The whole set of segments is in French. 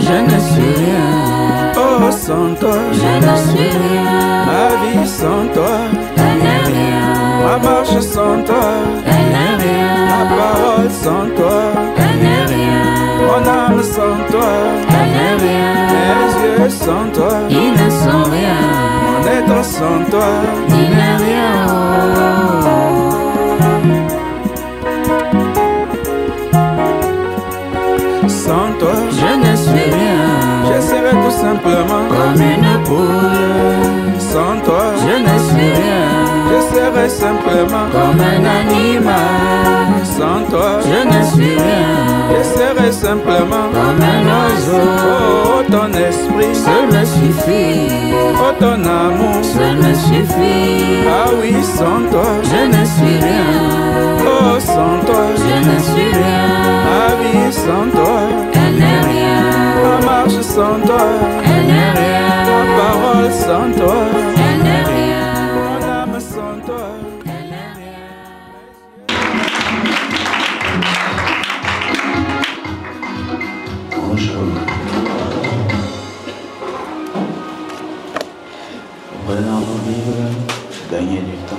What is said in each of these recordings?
je ne suis rien. Oh, sans toi, je ne suis rien. ma vie sans toi, Elle n'est rien. ma marche sans toi, Elle n'est rien. ma parole sans toi, Elle n'est rien. mon âme sans toi, Elle n'est rien. mes yeux sans toi, Ils ne sont rien. mon être sans toi, Il n'est rien. sans toi, Je ne suis rien. je serai tout simplement Comme une poule. sans toi, Je ne suis rien. je serai simplement Comme un animal. sans toi, Je ne suis rien. je serai simplement Comme un oiseau. oh, ton esprit, Seul me suffit. oh, ton amour, Seul me suffit. ah oui, sans toi, Je ne suis rien. oh, sans toi, Je ne suis rien. ma vie sans toi, Elle n'est rien. ma marche sans toi, Elle n'est rien. ta parole sans toi, Elle n'est rien. mon âme sans toi. Elle n'est rien. Bonjour. Prenons vos Bibles, gagnez du temps.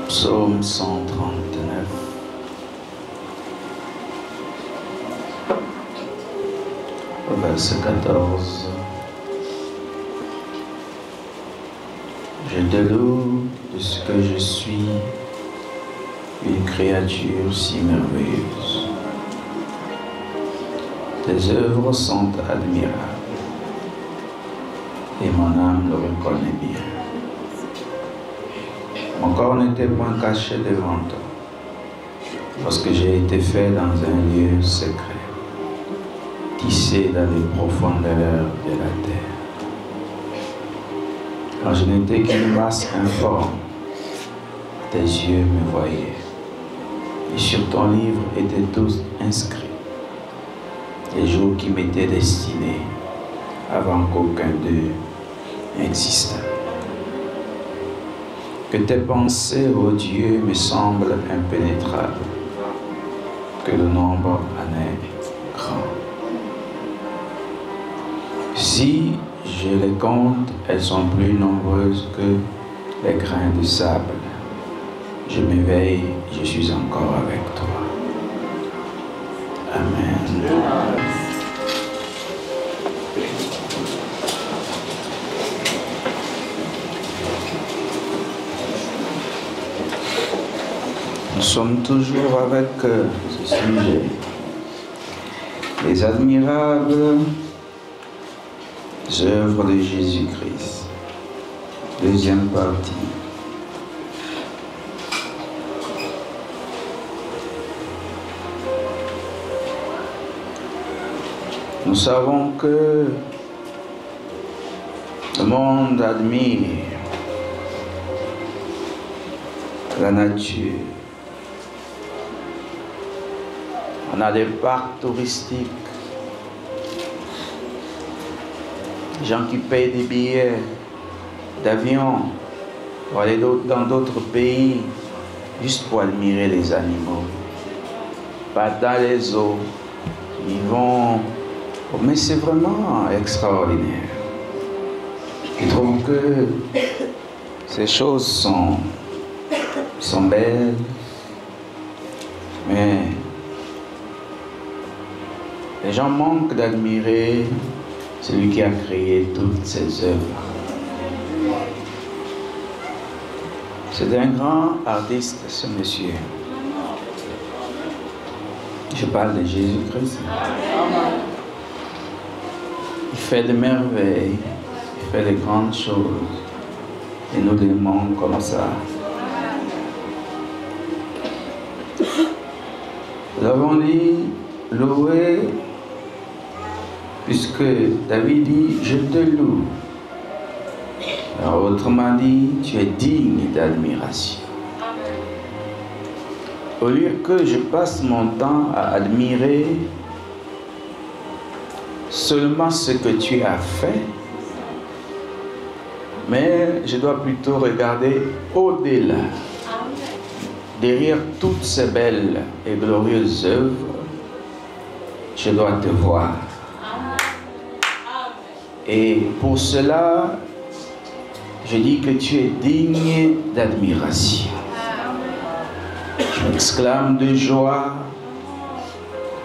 Psaume 139. Verset 14. Je te loue de ce que je suis, une créature si merveilleuse. Tes œuvres sont admirables, et mon âme le reconnaît bien. Mon corps n'était point caché devant toi, parce que j'ai été fait dans un lieu secret, tissé dans les profondeurs de la terre. Quand je n'étais qu'une masse informe, tes yeux me voyaient, et sur ton livre étaient tous inscrits les jours qui m'étaient destinés avant qu'aucun d'eux n'existât. Que tes pensées, ô Dieu, me semblent impénétrables, que le nombre en est grand. Si je les compte, elles sont plus nombreuses que les grains de sable. Je m'éveille, je suis encore avec toi. Amen. Nous sommes toujours avec ce sujet. Les admirables œuvres de Jésus-Christ. Deuxième partie. Nous savons que le monde admire la nature. On a des parcs touristiques, des gens qui payent des billets d'avion pour aller dans d'autres pays juste pour admirer les animaux. Pas dans les eaux, ils vont... Mais c'est vraiment extraordinaire. Je trouve que ces choses sont belles, mais les gens manquent d'admirer celui qui a créé toutes ces œuvres. C'est un grand artiste, ce monsieur. Je parle de Jésus-Christ. Il fait des merveilles, il fait de grandes choses. Et nous l'aimons comme ça. Nous avons dit, louer, puisque David dit, je te loue. Alors, autrement dit, tu es digne d'admiration. Au lieu que je passe mon temps à admirer seulement ce que tu as fait, mais je dois plutôt regarder au-delà. Derrière toutes ces belles et glorieuses œuvres, je dois te voir. Et pour cela, je dis que tu es digne d'admiration. Je m'exclame de joie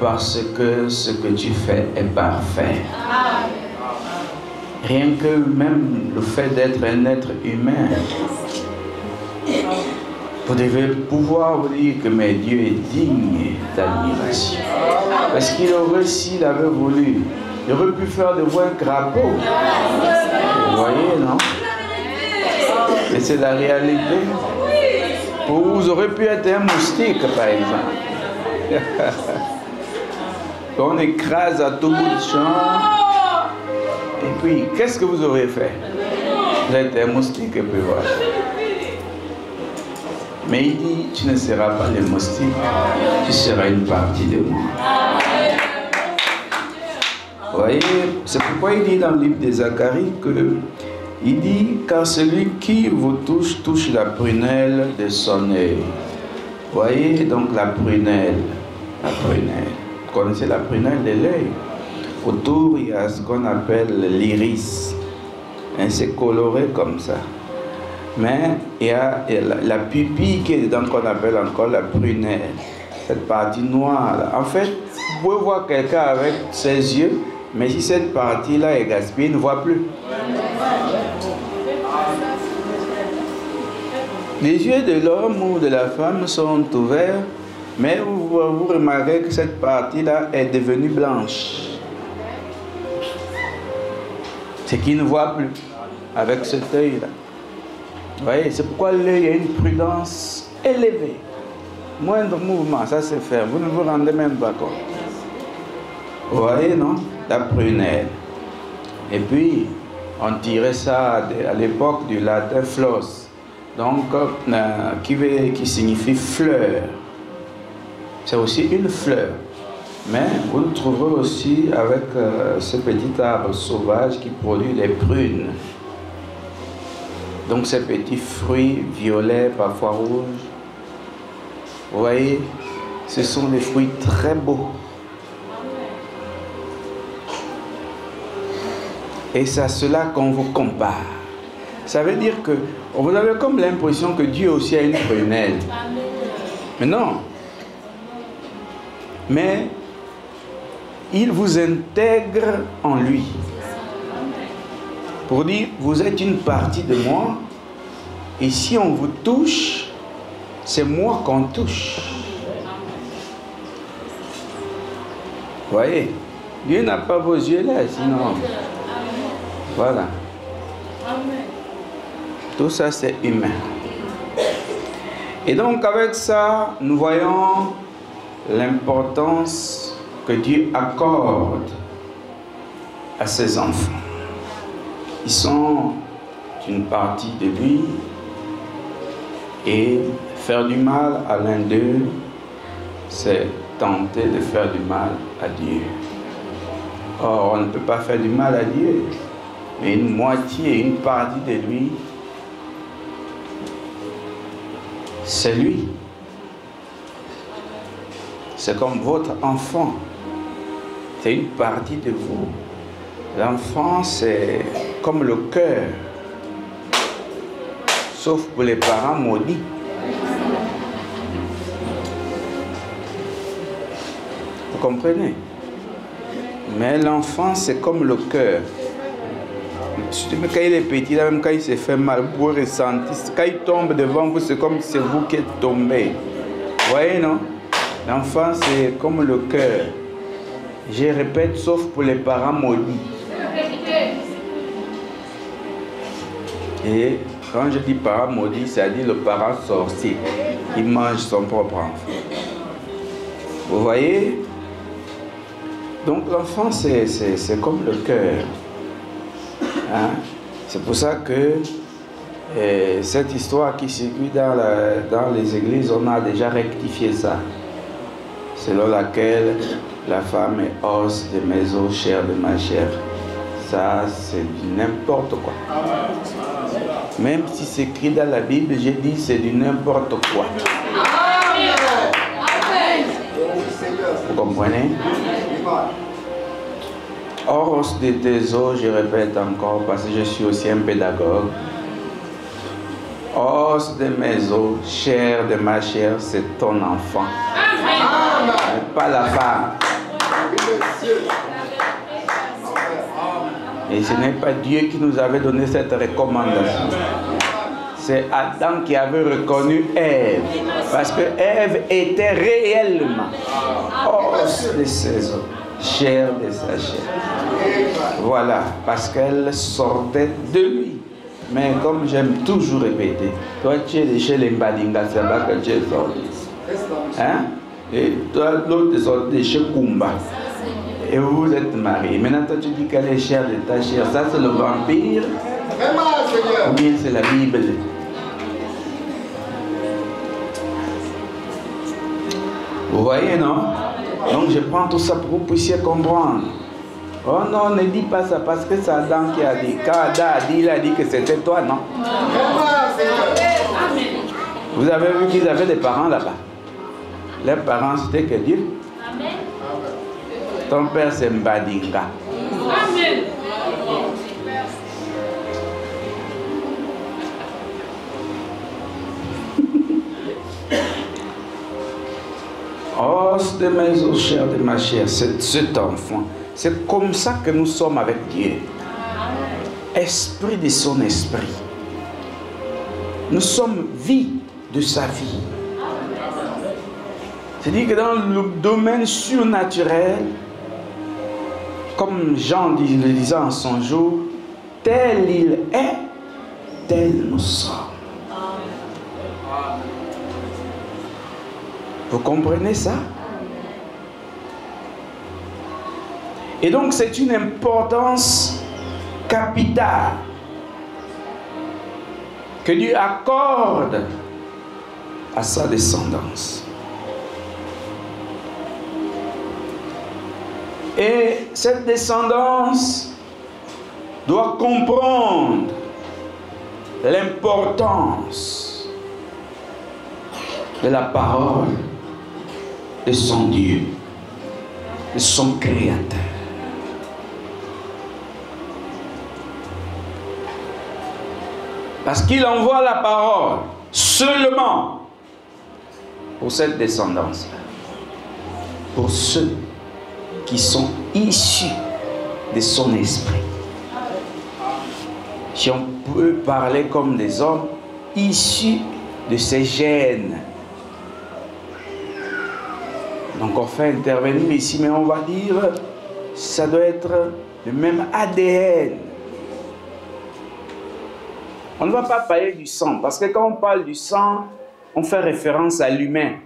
parce que ce que tu fais est parfait. Rien que même le fait d'être un être humain, vous devez pouvoir vous dire que mais Dieu est digne d'admiration. Parce qu'il aurait, s'il avait voulu, il aurait pu faire de vous un crapaud. Vous voyez, non? Et c'est la réalité. Ou vous aurez pu être un moustique, par exemple. On écrase à tout bout de champ. Et puis, qu'est-ce que vous aurez fait? Vous êtes un moustique, et puis voilà. Mais il dit, tu ne seras pas le moustique, tu seras une partie de moi. Vous voyez, c'est pourquoi il dit dans le livre de Zacharie que il dit, car celui qui vous touche, touche la prunelle de son œil. Vous voyez, donc la prunelle. Vous connaissez la prunelle de l'œil? Autour, il y a ce qu'on appelle l'iris. C'est coloré comme ça. Mais il y a la pupille qui est dedans qu'on appelle encore la prunelle. Cette partie noire là. En fait, vous pouvez voir quelqu'un avec ses yeux, mais si cette partie-là est gaspillée, il ne voit plus. Les yeux de l'homme ou de la femme sont ouverts, mais vous remarquez que cette partie-là est devenue blanche. C'est qu'il ne voit plus avec cet œil-là. Vous voyez, c'est pourquoi l'œil a une prudence élevée. Moindre mouvement, ça c'est fait. Vous ne vous rendez même pas compte. Vous voyez, non? La prunelle. Et puis, on tirait ça à l'époque du latin flos. Donc, qui signifie fleur. C'est aussi une fleur. Mais vous le trouverez aussi avec ce petit arbre sauvage qui produit des prunes. Donc ces petits fruits violets, parfois rouges. Vous voyez, ce sont des fruits très beaux. Et c'est à cela qu'on vous compare. Ça veut dire que vous avez comme l'impression que Dieu aussi a une prunelle. Mais non. Mais il vous intègre en lui. Pour dire, vous êtes une partie de moi, et si on vous touche, c'est moi qu'on touche. Vous voyez, Dieu n'a pas vos yeux là, sinon. Voilà. Tout ça, c'est humain. Et donc, avec ça, nous voyons l'importance que Dieu accorde à ses enfants. Ils sont une partie de lui et faire du mal à l'un d'eux, c'est tenter de faire du mal à Dieu. Or, on ne peut pas faire du mal à Dieu, mais une moitié, une partie de lui, c'est lui. C'est comme votre enfant, c'est une partie de vous. L'enfant, c'est comme le cœur, sauf pour les parents maudits. Vous comprenez? Mais l'enfant, c'est comme le cœur. Quand il est petit, là, même quand il se fait mal, vous pouvez ressentir. Quand il tombe devant vous, c'est comme si c'est vous qui êtes tombé. Vous voyez, non? L'enfant, c'est comme le cœur. Je répète, sauf pour les parents maudits. Et quand je dis parent maudit, c'est-à-dire le parent sorcier. Il mange son propre enfant. Vous voyez? Donc l'enfant, c'est comme le cœur. Hein? C'est pour ça que cette histoire qui circule dans les églises, on a déjà rectifié ça. selon laquelle la femme est os de mes os, chair de ma chair. Ça, c'est du n'importe quoi. Même si c'est écrit dans la Bible, j'ai dit c'est du n'importe quoi. Vous comprenez? Os de tes os, je répète encore parce que je suis aussi un pédagogue. Os de mes os, chair de ma chair, c'est ton enfant. Pas la femme. Et ce n'est pas Dieu qui nous avait donné cette recommandation. C'est Adam qui avait reconnu Ève. Parce que Ève était réellement os de ses os, chair de sa chair. Voilà, parce qu'elle sortait de lui. Mais comme j'aime toujours répéter, toi tu es chez les Mbadinga, c'est là que tu es sorti. Hein? Et toi l'autre est sorti chez Kumba. Et vous êtes mariés. Maintenant toi tu dis qu'elle est chère de ta chair. Ça c'est le vampire. Ou bien c'est la Bible. Vous voyez, non? Donc je prends tout ça pour que vous puissiez comprendre. Oh non, ne dis pas ça parce que c'est Adam qui a dit. Quand Adam a dit, il a dit que c'était toi, non? Vous avez vu qu'ils avaient des parents là-bas. Leurs parents, c'était que Dieu. Ton père, c'est Mbadinga. Amen. Os de mes os, chair de ma chair, c'est cet enfant. C'est comme ça que nous sommes avec Dieu. Esprit de son esprit. Nous sommes vie de sa vie. C'est-à-dire que dans le domaine surnaturel, comme Jean le disait en son jour, tel il est, tel nous sommes. Vous comprenez ça? Et donc c'est une importance capitale que Dieu accorde à sa descendance. Et cette descendance doit comprendre l'importance de la parole de son Dieu, de son Créateur. Parce qu'il envoie la parole seulement pour cette descendance, pour ceux qui sont issus de son esprit. Si on peut parler comme des hommes issus de ses gènes. Donc on fait intervenir ici, mais on va dire ça doit être le même ADN. On ne va pas parler du sang, parce que quand on parle du sang, on fait référence à l'humain.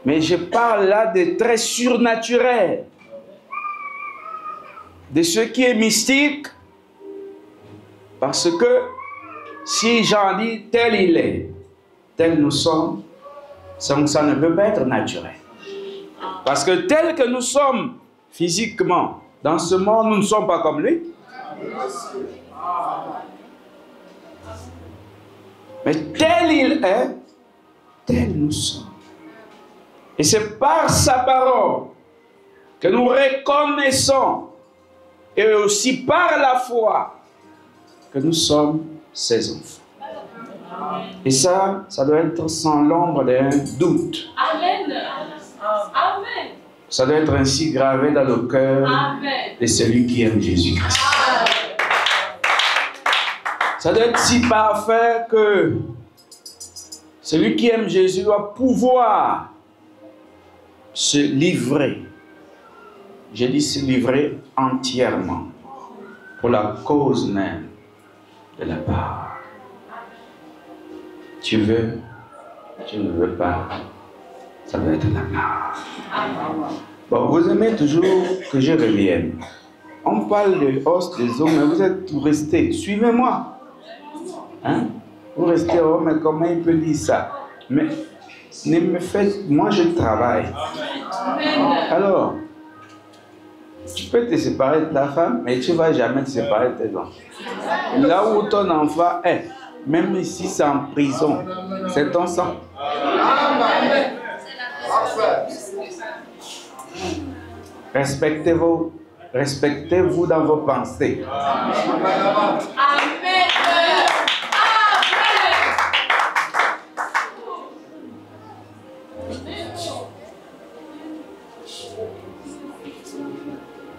Mais je parle là de très surnaturel, de ce qui est mystique, parce que si j'en dis tel il est, tel nous sommes, ça ne peut pas être naturel. Parce que tel que nous sommes physiquement, dans ce monde, nous ne sommes pas comme lui. Mais tel il est, tel nous sommes. Et c'est par sa parole que nous reconnaissons, et aussi par la foi, que nous sommes ses enfants. Et ça doit être sans l'ombre d'un doute. Amen. Amen. Ça doit être ainsi gravé dans le cœur de celui qui aime Jésus-Christ. Ça doit être si parfait que celui qui aime Jésus doit pouvoir se livrer. J'ai dit se livrer entièrement pour la cause même de la parole. Tu veux, tu ne veux pas, ça doit être la parole. Bon, vous aimez toujours que je revienne. On parle de os des hommes, mais vous êtes restés. Suivez-moi. Hein? Vous restez, oh, mais comment il peut dire ça? Mais ne me faites... Moi, je travaille. Alors, tu peux te séparer de ta femme, mais tu ne vas jamais te séparer de tes enfants. Là où ton enfant est, même si c'est en prison, c'est ton sang. Respectez-vous dans vos pensées. Amen.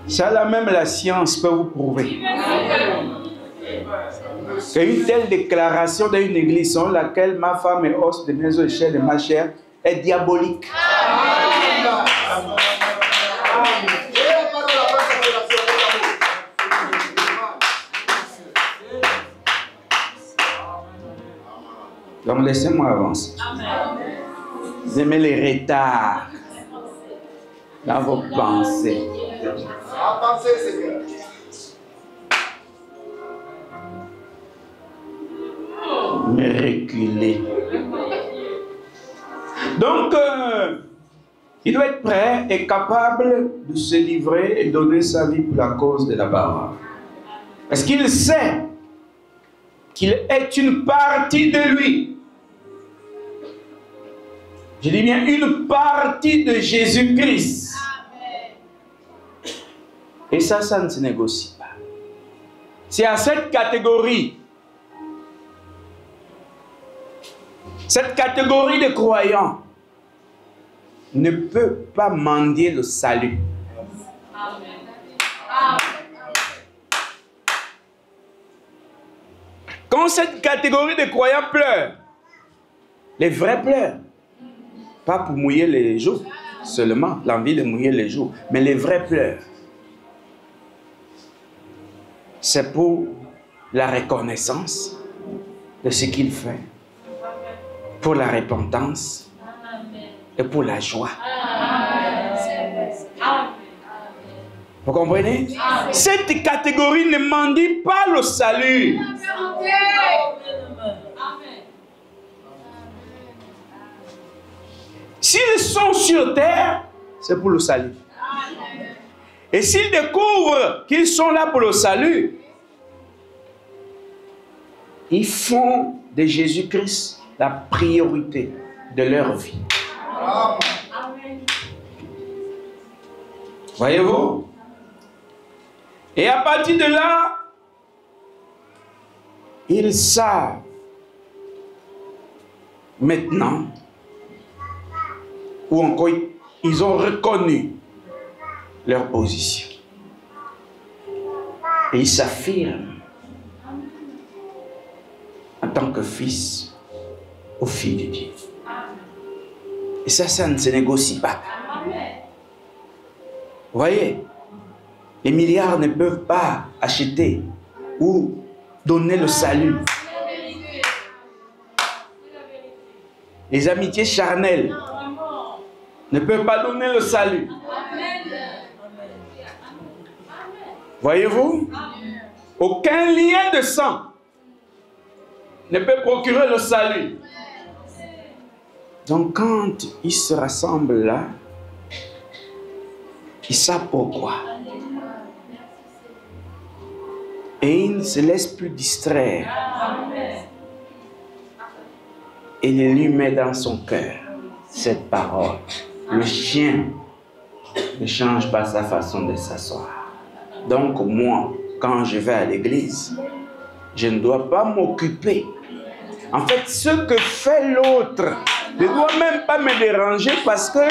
Ça, même la science peut vous prouver qu'une telle déclaration d'une église selon laquelle ma femme est os de mes os et chair de ma chair est diabolique. Donc laissez-moi avancer. Vous aimez les retards dans vos pensées. Mais reculer. Donc, il doit être prêt et capable de se livrer et donner sa vie pour la cause de la parole. Parce qu'il sait qu'il est une partie de lui. Je dis bien une partie de Jésus-Christ. Et ça ne se négocie pas. C'est à cette catégorie de croyants ne peut pas mendier le salut. Quand cette catégorie de croyants pleure, les vrais pleurent, pas pour mouiller les joues seulement, l'envie de mouiller les joues, mais les vrais pleurent. C'est pour la reconnaissance de ce qu'il fait, pour la repentance et pour la joie. Vous comprenez? Cette catégorie ne mendie pas le salut. S'ils sont sur terre, c'est pour le salut. Et s'ils découvrent qu'ils sont là pour le salut, ils font de Jésus-Christ la priorité de leur vie. Voyez-vous? Et à partir de là, ils savent maintenant, ou encore ils ont reconnu leur position. Et ils s'affirment en tant que fils ou fille de Dieu. Et ça ne se négocie pas. Vous voyez, les milliards ne peuvent pas acheter ou donner le salut. Les amitiés charnelles ne peuvent pas donner le salut. Voyez-vous? Aucun lien de sang ne peut procurer le salut. Donc quand ils se rassemblent là, ils savent pourquoi. Et ils ne se laissent plus distraire. Et il lui met dans son cœur cette parole. Le chien ne change pas sa façon de s'asseoir. Donc moi, quand je vais à l'église, je ne dois pas m'occuper. En fait, ce que fait l'autre ne doit même pas me déranger parce que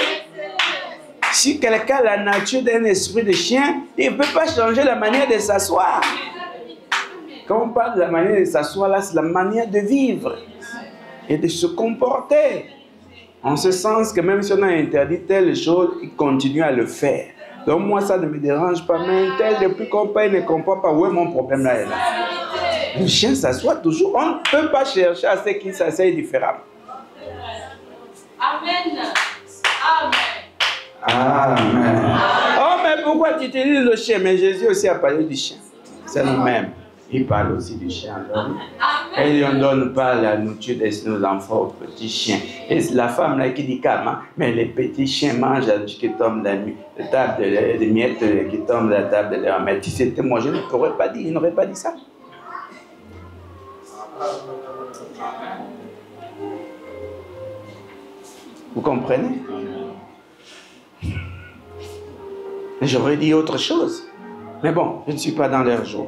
si quelqu'un a la nature d'un esprit de chien, il ne peut pas changer la manière de s'asseoir. Quand on parle de la manière de s'asseoir, là, c'est la manière de vivre et de se comporter. En ce sens que même si on a interdit telle chose, il continue à le faire. Donc moi, ça ne me dérange pas. Mais tel, depuis qu'on paye, ne comprend pas où est mon problème là. Le chien s'assoit toujours. On ne peut pas chercher à ce qu'il s'asseye différemment. Amen. Amen. Amen. Oh, mais pourquoi tu utilises le chien? Mais Jésus aussi a parlé du chien. C'est le même. Il parle aussi du chien. Et on ne donne pas la nourriture de nos enfants aux petits chiens. Et c'est la femme là qui dit calme, mais les petits chiens mangent la nourriture qui tombe de la table de miettes qui tombe de la table de leur mère. Si c'était moi, je n'aurais pas dit, il n'aurait pas dit ça. Vous comprenez? J'aurais dit autre chose. Mais bon, je ne suis pas dans leur jour.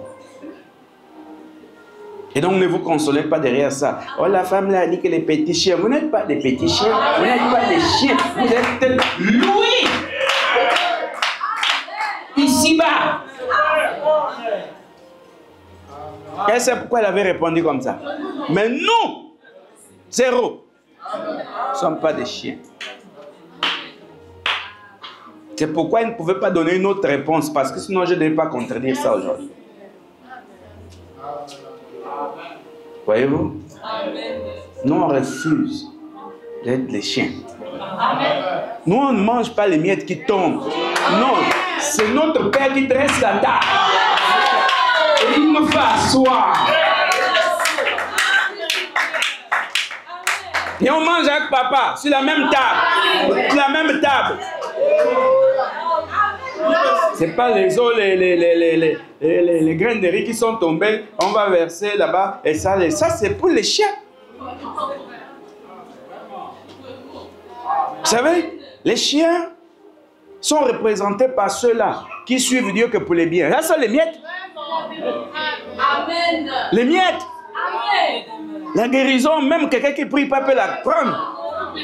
Et donc, ne vous consolez pas derrière ça. Oh, la femme là a dit que les petits chiens, vous n'êtes pas des petits chiens, vous n'êtes pas des chiens, vous êtes loués. Ici-bas. Et c'est pourquoi elle avait répondu comme ça. Mais nous, zéro. Nous ne sommes pas des chiens. C'est pourquoi il ne pouvait pas donner une autre réponse, parce que sinon je ne devais pas contredire ça aujourd'hui. Voyez-vous? Nous, on refuse d'être les chiens. Nous, on ne mange pas les miettes qui tombent. Non, c'est notre Père qui dresse la table. Et il me fait asseoir. Et on mange avec papa sur la même table. Sur la même table. C'est pas les os, les graines de riz qui sont tombées. On va verser là-bas. Et ça c'est pour les chiens. Vous savez, les chiens sont représentés par ceux-là qui suivent Dieu que pour les biens. Là, sont les miettes. Amen. Les miettes. Amen. La guérison, même quelqu'un qui prie pas peut la prendre.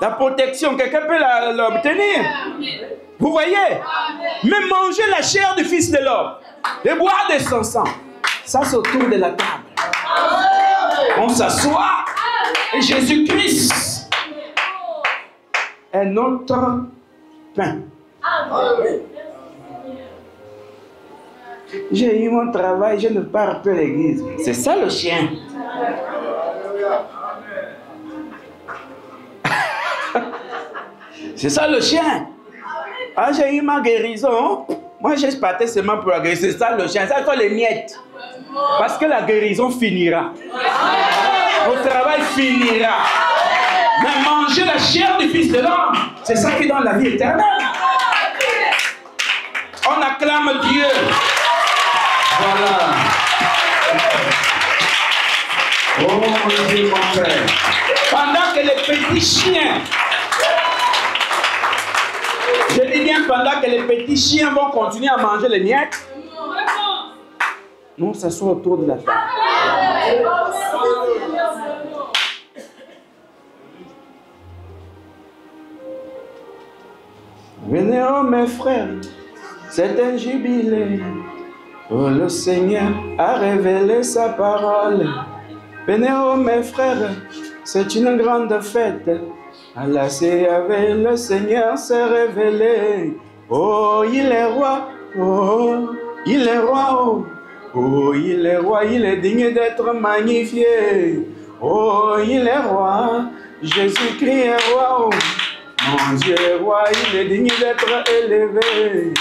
La protection, quelqu'un peut l'obtenir. Vous voyez? Mais manger la chair du Fils de l'homme et boire de son sang, ça c'est autour de la table. On s'assoit et Jésus-Christ est notre pain. J'ai eu mon travail, je ne pars plus à l'église. C'est ça le chien. C'est ça le chien. Ah, j'ai eu ma guérison. Moi, j'ai parti seulement pour la guérison. C'est ça le chien. Ça sont les miettes. Parce que la guérison finira. Le travail finira. Mais manger la chair du Fils de l'homme, c'est ça qui donne la vie éternelle. On acclame Dieu. Voilà. Oh mon Dieu, mon frère. Pendant que les petits chiens, je dis bien pendant que les petits chiens vont continuer à manger les miettes, nous s'assoit autour de la table. Venez, oh mes frères, c'est un jubilé. Oh, le Seigneur a révélé sa parole. Venez, oh mes frères, c'est une grande fête. À la CAV, le Seigneur s'est révélé. Oh, il est roi. Oh, il est roi. Oh, oh, il est roi. Il est digne d'être magnifié. Oh, il est roi. Jésus-Christ est roi. Oh, mon Dieu est roi. Il est digne d'être élevé.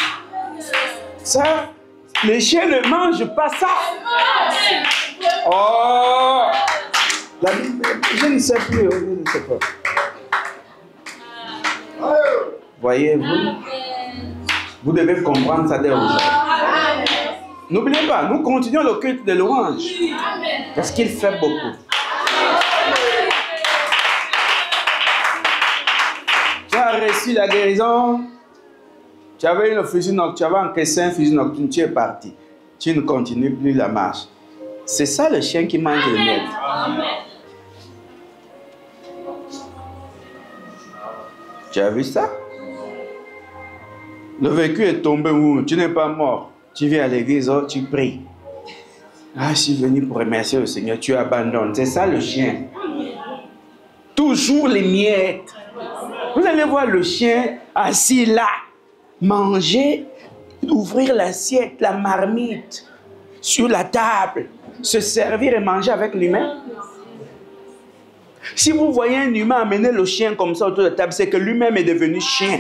Ça, les chiens ne mangent pas ça. Oh, la Bible, je ne sais plus. Je ne sais pas. Voyez-vous, vous devez comprendre ça dès aujourd'hui. N'oubliez pas, nous continuons le culte de louange. Parce qu'il fait beaucoup. Tu as reçu la guérison. Tu avais une fusil nocturne, tu avais encaissé un fusil nocturne, tu es parti. Tu ne continues plus la marche. C'est ça le chien qui mange les miettes. Tu as vu ça? Le vécu est tombé où? Tu n'es pas mort. Tu viens à l'église, oh, tu pries. Ah, je suis venu pour remercier le Seigneur, tu abandonnes. C'est ça le chien. Toujours les miettes. Vous allez voir le chien assis là, manger, ouvrir l'assiette, la marmite, sur la table, se servir et manger avec lui-même. Si vous voyez un humain amener le chien comme ça autour de la table, c'est que lui-même est devenu chien.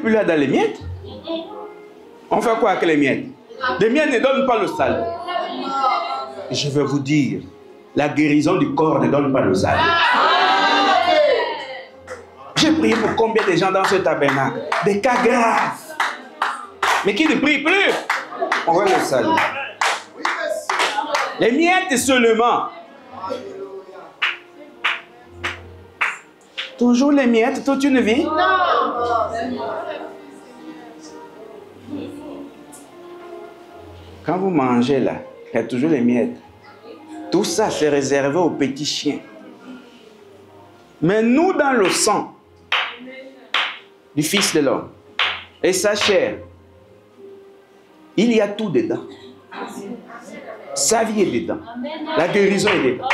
plus là dans les miettes. On fait quoi avec les miettes? Les miettes ne donnent pas le salut. Je vais vous dire, la guérison du corps ne donne pas le salut. J'ai prié pour combien de gens dans ce tabernacle? Des cas graves. Mais qui ne prient plus? On voit le salut. Les miettes seulement. Toujours les miettes toute une vie? Quand vous mangez là, il y a toujours les miettes. Tout ça, c'est réservé aux petits chiens. Mais nous, dans le sang du Fils de l'homme et sa chair, il y a tout dedans. Sa vie est dedans. La guérison est dedans.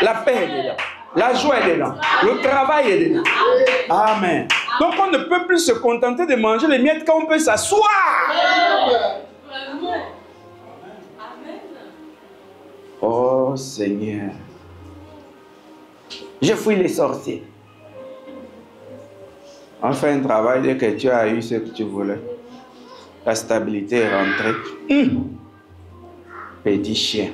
La paix est dedans. La joie est dedans. Le travail est dedans. Amen. Donc on ne peut plus se contenter de manger les miettes quand on peut s'asseoir. Oh Seigneur. Je fouille les sorciers. On fait un travail dès que tu as eu ce que tu voulais. La stabilité est rentrée. Petit chien.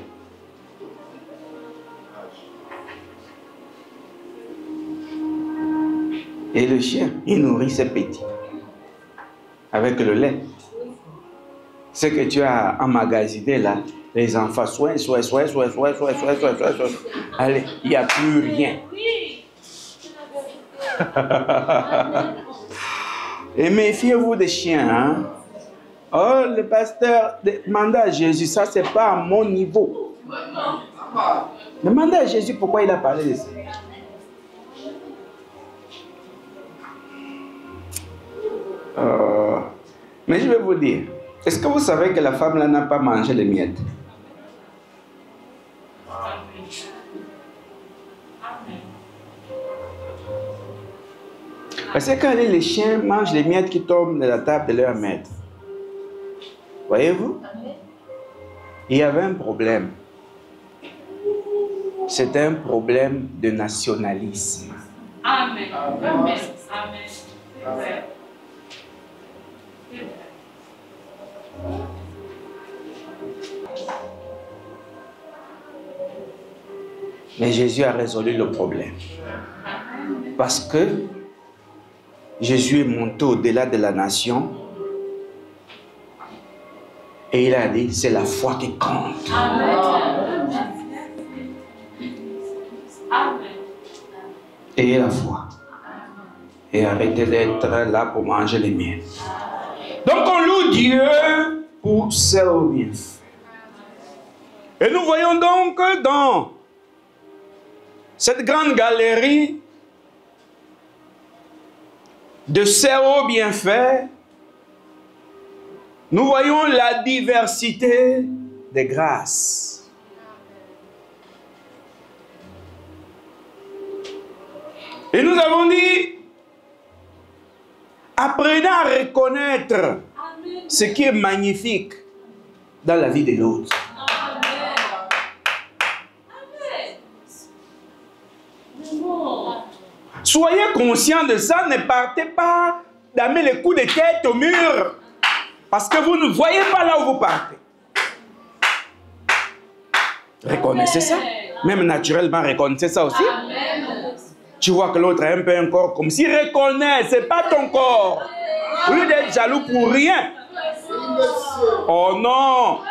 Et le chien, il nourrit ses petits. Avec le lait. Ce que tu as emmagasiné là, les enfants, soin. Allez, il n'y a plus rien. Et méfiez-vous des chiens. Hein? Oh, le pasteur, demandez à Jésus, ça c'est pas à mon niveau. Demandez à Jésus pourquoi il a parlé de ça. Mais je vais vous dire, est-ce que vous savez que la femme là n'a pas mangé les miettes? Parce que quand les chiens mangent les miettes qui tombent de la table de leur maître, voyez-vous, il y avait un problème. C'est un problème de nationalisme. Amen. Amen. Amen. Mais Jésus a résolu le problème. Parce que Jésus est monté au-delà de la nation. Et il a dit, c'est la foi qui compte. Amen. Ayez la foi. Et arrêtez d'être là pour manger les miettes. Donc on loue Dieu pour ses bienfaits. Et nous voyons donc dans cette grande galerie de ses hauts bienfaits, nous voyons la diversité des grâces. Et nous avons dit, apprenez à reconnaître ce qui est magnifique dans la vie de l'autre. Soyez conscients de ça, ne partez pas d'amener les coups de tête au mur. Parce que vous ne voyez pas là où vous partez. Reconnaissez ça. Même naturellement, reconnaissez ça aussi. Tu vois que l'autre a un peu un corps comme si reconnaît, ce n'est pas ton corps. Au lieu d'être jaloux pour rien. Oh non.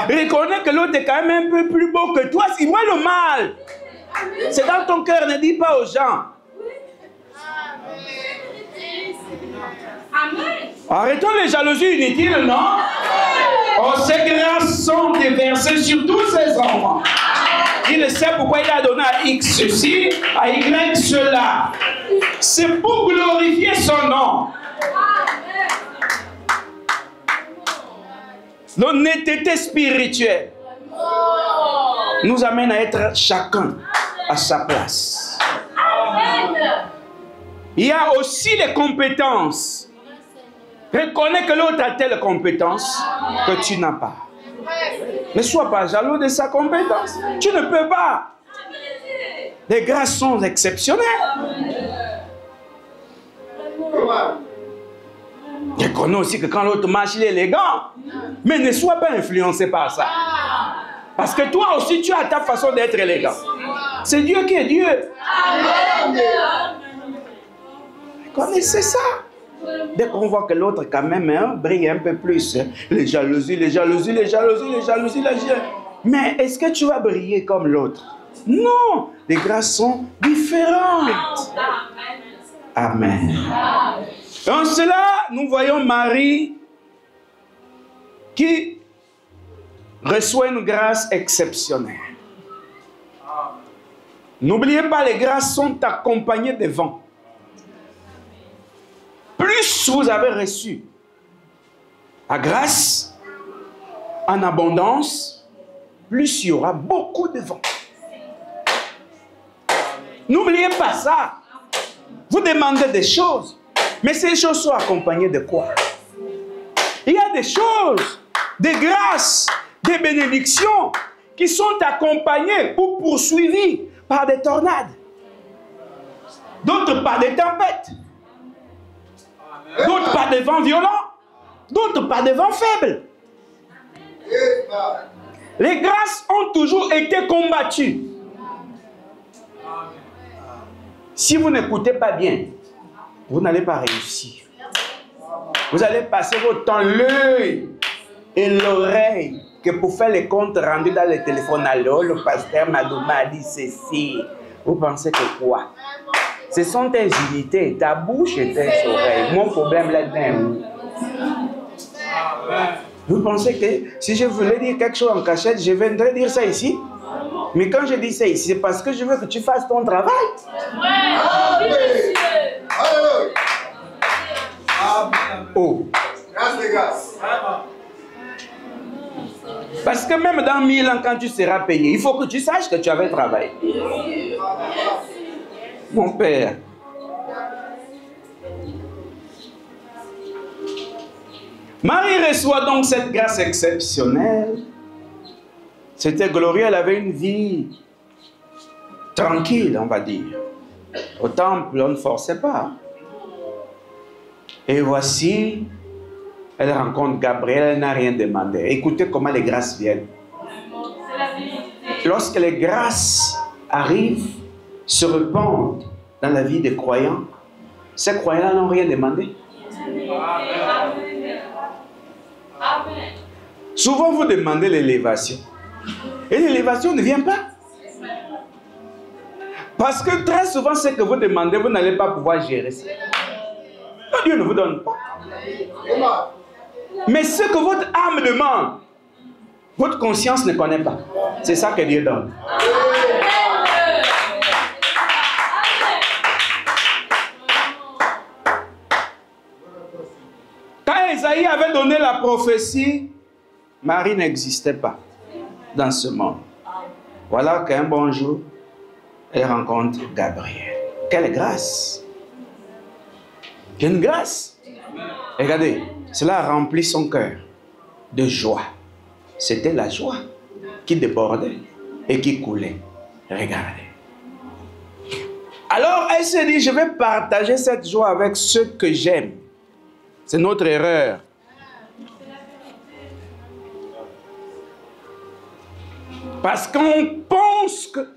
Reconnais que l'autre est quand même un peu plus beau que toi. Il voit le mal. C'est dans ton cœur, ne dis pas aux gens. Arrêtons les jalousies inutiles, non? Oh, ces grâces sont déversées sur tous ses enfants. Il ne sait pourquoi il a donné à X ceci, à Y cela. C'est pour glorifier son nom. L'honnêteté spirituelle nous amène à être chacun à sa place. Il y a aussi les compétences. Reconnais que l'autre a telle compétence que tu n'as pas. Ne sois pas jaloux de sa compétence. Tu ne peux pas. Les grâces sont exceptionnelles. Reconnais aussi que quand l'autre marche, il est élégant. Mais ne sois pas influencé par ça. Parce que toi aussi, tu as ta façon d'être élégant. C'est Dieu qui est Dieu. Connaissez ça. Dès qu'on voit que l'autre quand même brille un peu plus, les jalousies. Mais est-ce que tu vas briller comme l'autre? Non, les grâces sont différentes. Amen. Dans cela, nous voyons Marie qui reçoit une grâce exceptionnelle. N'oubliez pas, les grâces sont accompagnées de vents. Plus vous avez reçu la grâce en abondance, plus il y aura beaucoup de vents. N'oubliez pas ça. Vous demandez des choses, mais ces choses sont accompagnées de quoi? Il y a des choses, des grâces, des bénédictions qui sont accompagnées ou poursuivies par des tornades. D'autres par des tempêtes. D'autres par des vents violents. D'autres par des vents faibles. Les grâces ont toujours été combattues. Si vous n'écoutez pas bien, vous n'allez pas réussir. Vous allez passer votre temps l'œil et l'oreille que pour faire les comptes rendus dans le téléphone. Alors, le pasteur Madouma a dit ceci. Vous pensez que quoi? Ce sont tes unités, ta bouche et tes oreilles. Mon problème là-dedans. Vous pensez que si je voulais dire quelque chose en cachette, je viendrais dire ça ici? Mais quand je dis ça ici, c'est parce que je veux que tu fasses ton travail. Oh. Parce que même dans 1000 ans, quand tu seras payé, il faut que tu saches que tu avais travaillé. Mon père. Marie reçoit donc cette grâce exceptionnelle. C'était glorieux, elle avait une vie tranquille, on va dire. Au temple, on ne forçait pas. Et voici, elle rencontre Gabriel, elle n'a rien demandé. Écoutez comment les grâces viennent. Lorsque les grâces arrivent, se répandent dans la vie des croyants, ces croyants n'ont rien demandé. Souvent, vous demandez l'élévation. Et l'élévation ne vient pas. Parce que très souvent, ce que vous demandez, vous n'allez pas pouvoir gérer ça. Dieu ne vous donne pas. Mais ce que votre âme demande, votre conscience ne connaît pas. C'est ça que Dieu donne. Quand Esaïe avait donné la prophétie, Marie n'existait pas dans ce monde. Voilà qu'un bon jour, elle rencontre Gabriel. Quelle grâce! Quelle grâce! Regardez, cela a rempli son cœur de joie. C'était la joie qui débordait et qui coulait. Regardez. Alors elle se dit, je vais partager cette joie avec ceux que j'aime. C'est notre erreur. Parce qu'on pense que,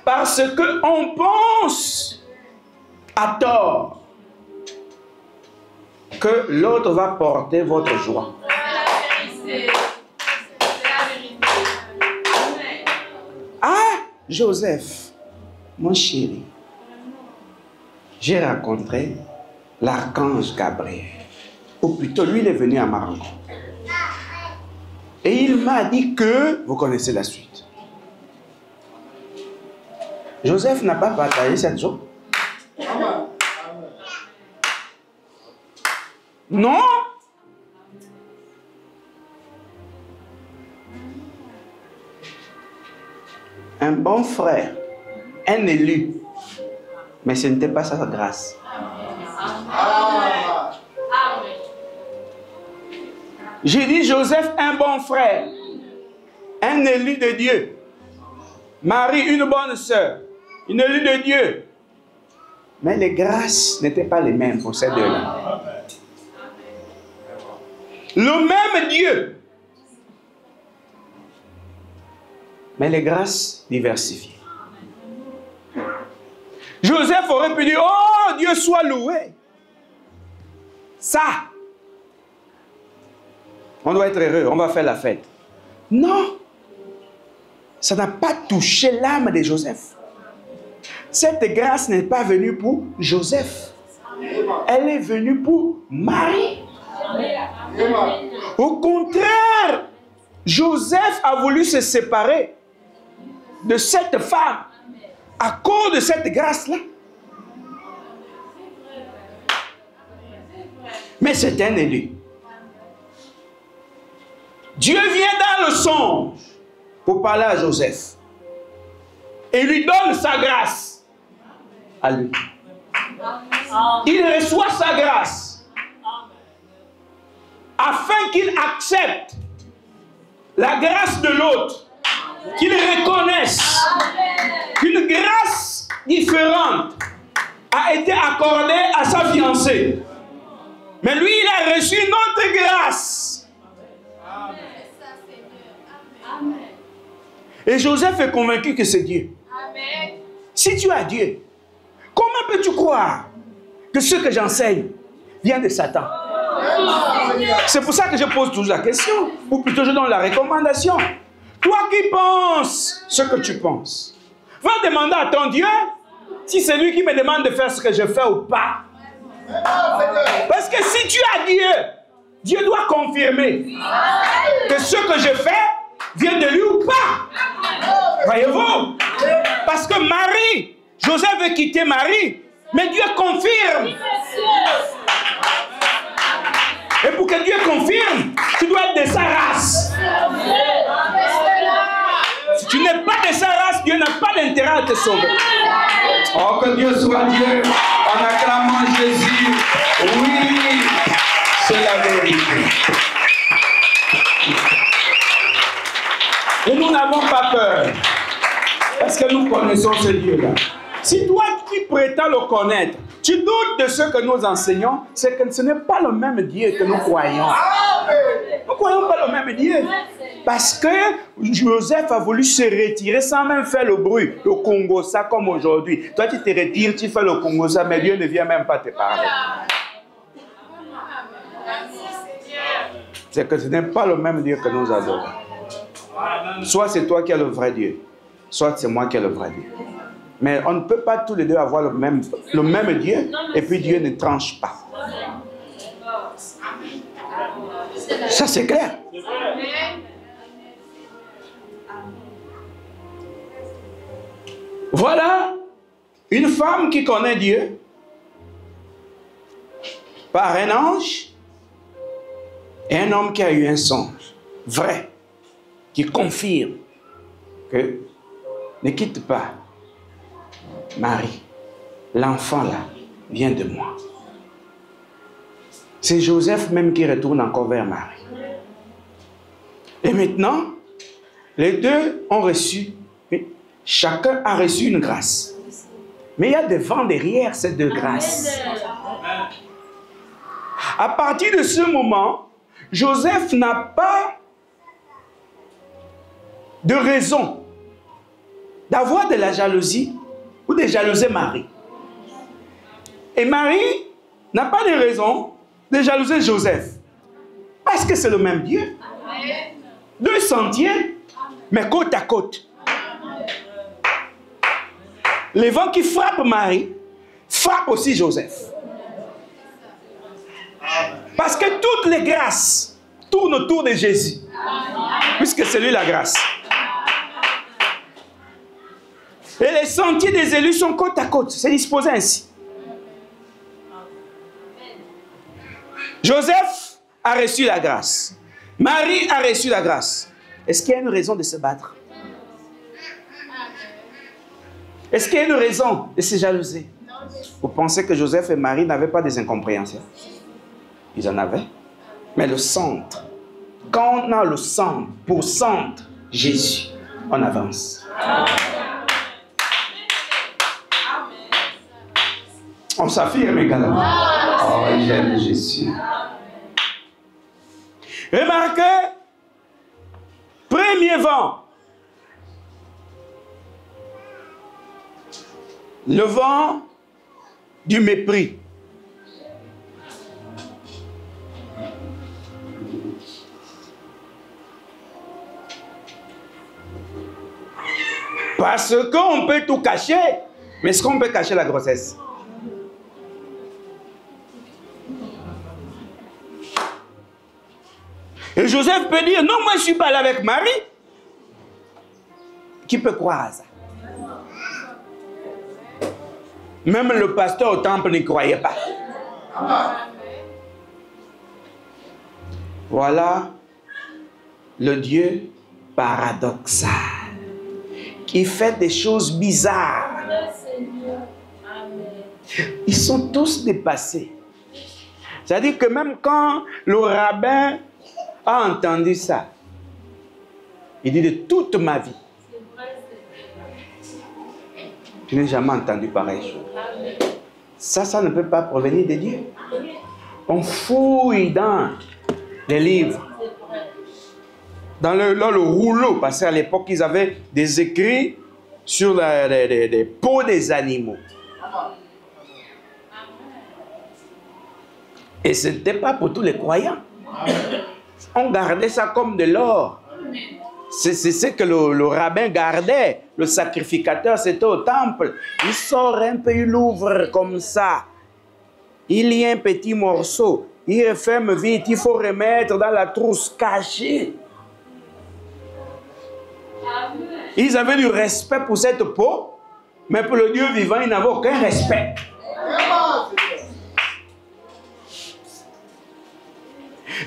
parce qu'on pense à tort que l'autre va porter votre joie. Ah, Joseph, mon chéri, j'ai rencontré l'archange Gabriel. Ou plutôt, lui, il est venu à ma rencontre. Et il m'a dit que, vous connaissez la suite. Joseph n'a pas partagé cette joie. Non. Un bon frère, un élu. Mais ce n'était pas sa grâce. J'ai dit Joseph, un bon frère, un élu de Dieu. Marie, une bonne sœur, une élue de Dieu. Mais les grâces n'étaient pas les mêmes pour ces deux-là. Le même Dieu. Mais les grâces diversifiées. Joseph aurait pu dire, oh, Dieu soit loué. Ça, on doit être heureux, on va faire la fête. Non, ça n'a pas touché l'âme de Joseph. Cette grâce n'est pas venue pour Joseph. Elle est venue pour Marie. Au contraire, Joseph a voulu se séparer de cette femme à cause de cette grâce-là. Mais c'est un élu. Dieu vient dans le songe pour parler à Joseph et lui donne sa grâce à lui. Il reçoit sa grâce afin qu'il accepte la grâce de l'autre, qu'il reconnaisse qu'une grâce différente a été accordée à sa fiancée. Mais lui, il a reçu une autre grâce. Et Joseph est convaincu que c'est Dieu. Si tu as Dieu, comment peux-tu croire que ce que j'enseigne vient de Satan? C'est pour ça que je pose toujours la question, ou plutôt je donne la recommandation. Toi qui penses ce que tu penses, va demander à ton Dieu si c'est lui qui me demande de faire ce que je fais ou pas. Parce que si tu as Dieu, Dieu doit confirmer que ce que je fais vient de lui ou pas. Voyez-vous? Parce que Marie, Joseph veut quitter Marie, mais Dieu confirme. Et pour que Dieu confirme, tu dois être de sa race. Si tu n'es pas de sa race, Dieu n'a pas d'intérêt à te sauver. Oh, que Dieu soit Dieu en acclamant Jésus. Oui, c'est la vérité. Et nous n'avons pas peur. Parce que nous connaissons ce Dieu-là. Si toi qui prétends le connaître, tu doutes de ce que nous enseignons, c'est que ce n'est pas le même Dieu que nous croyons. Nous ne croyons pas le même Dieu. Parce que Joseph a voulu se retirer sans même faire le bruit. Le Congo, ça comme aujourd'hui. Toi, tu te retires, tu fais le Congo, ça, mais Dieu ne vient même pas te parler. C'est que ce n'est pas le même Dieu que nous adorons. Soit c'est toi qui es le vrai Dieu, soit c'est moi qui ai le vrai Dieu. Mais on ne peut pas tous les deux avoir le même Dieu et puis Dieu ne tranche pas. Ça c'est clair. Voilà une femme qui connaît Dieu par un ange et un homme qui a eu un songe vrai qui confirme que ne quitte pas Marie, l'enfant là vient de moi. C'est Joseph même qui retourne encore vers Marie. Et maintenant, les deux ont reçu, chacun a reçu une grâce. Mais il y a des vents derrière ces deux grâces. À partir de ce moment, Joseph n'a pas de raison d'avoir de la jalousie ou de jalouser Marie. Et Marie n'a pas de raison de jalouser Joseph. Parce que c'est le même Dieu. Deux sentiers, mais côte à côte. Les vents qui frappent Marie frappent aussi Joseph. Parce que toutes les grâces tournent autour de Jésus. Puisque c'est lui la grâce. Et les sentiers des élus sont côte à côte. C'est disposé ainsi. Joseph a reçu la grâce. Marie a reçu la grâce. Est-ce qu'il y a une raison de se battre? Est-ce qu'il y a une raison de se jalouser? Vous pensez que Joseph et Marie n'avaient pas des incompréhensions? Ils en avaient. Mais le centre, quand on a le centre, pour centre, Jésus, on avance. On s'affirme également. Oh, j'aime Jésus. Remarquez, premier vent. Le vent du mépris. Parce qu'on peut tout cacher, mais est-ce qu'on peut cacher la grossesse? Et Joseph peut dire, non, moi je ne suis pas là avec Marie. Qui peut croire à ça? Même le pasteur au temple n'y croyait pas. Voilà le Dieu paradoxal qui fait des choses bizarres. Ils sont tous dépassés. C'est-à-dire que même quand le rabbin a entendu ça, il dit de toute ma vie, je n'ai jamais entendu pareille chose. Ça ne peut pas provenir de Dieu. On fouille dans les livres, dans le rouleau, parce qu'à l'époque, ils avaient des écrits sur les peaux des animaux. Et ce n'était pas pour tous les croyants. On gardait ça comme de l'or. C'est ce que le rabbin gardait. Le sacrificateur, c'était au temple. Il sort un peu, il ouvre comme ça. Il y a un petit morceau. Il referme vite. Il faut remettre dans la trousse cachée. Ils avaient du respect pour cette peau, mais pour le Dieu vivant, ils n'avaient aucun respect.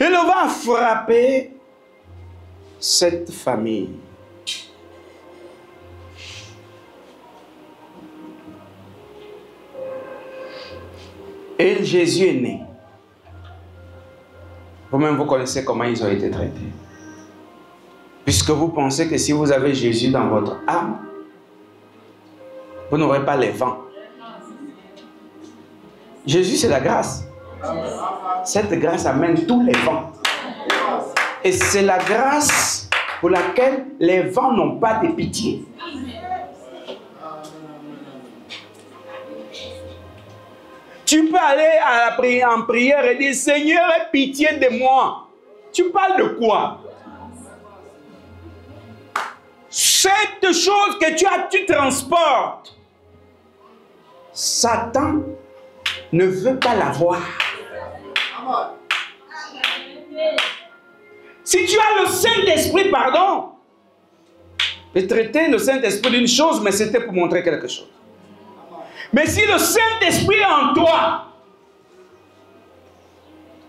Et le vent a frappé cette famille. Et Jésus est né. Vous-même, vous connaissez comment ils ont été traités. Puisque vous pensez que si vous avez Jésus dans votre âme, vous n'aurez pas les vents. Jésus, c'est la grâce. Cette grâce amène tous les vents. Et c'est la grâce pour laquelle les vents n'ont pas de pitié. Tu peux aller en prière et dire, Seigneur, aie pitié de moi. Tu parles de quoi? Cette chose que tu transportes, Satan ne veut pas la voir. Si tu as le Saint-Esprit, pardon, je traitais le Saint-Esprit d'une chose, mais c'était pour montrer quelque chose. Mais si le Saint-Esprit est en toi,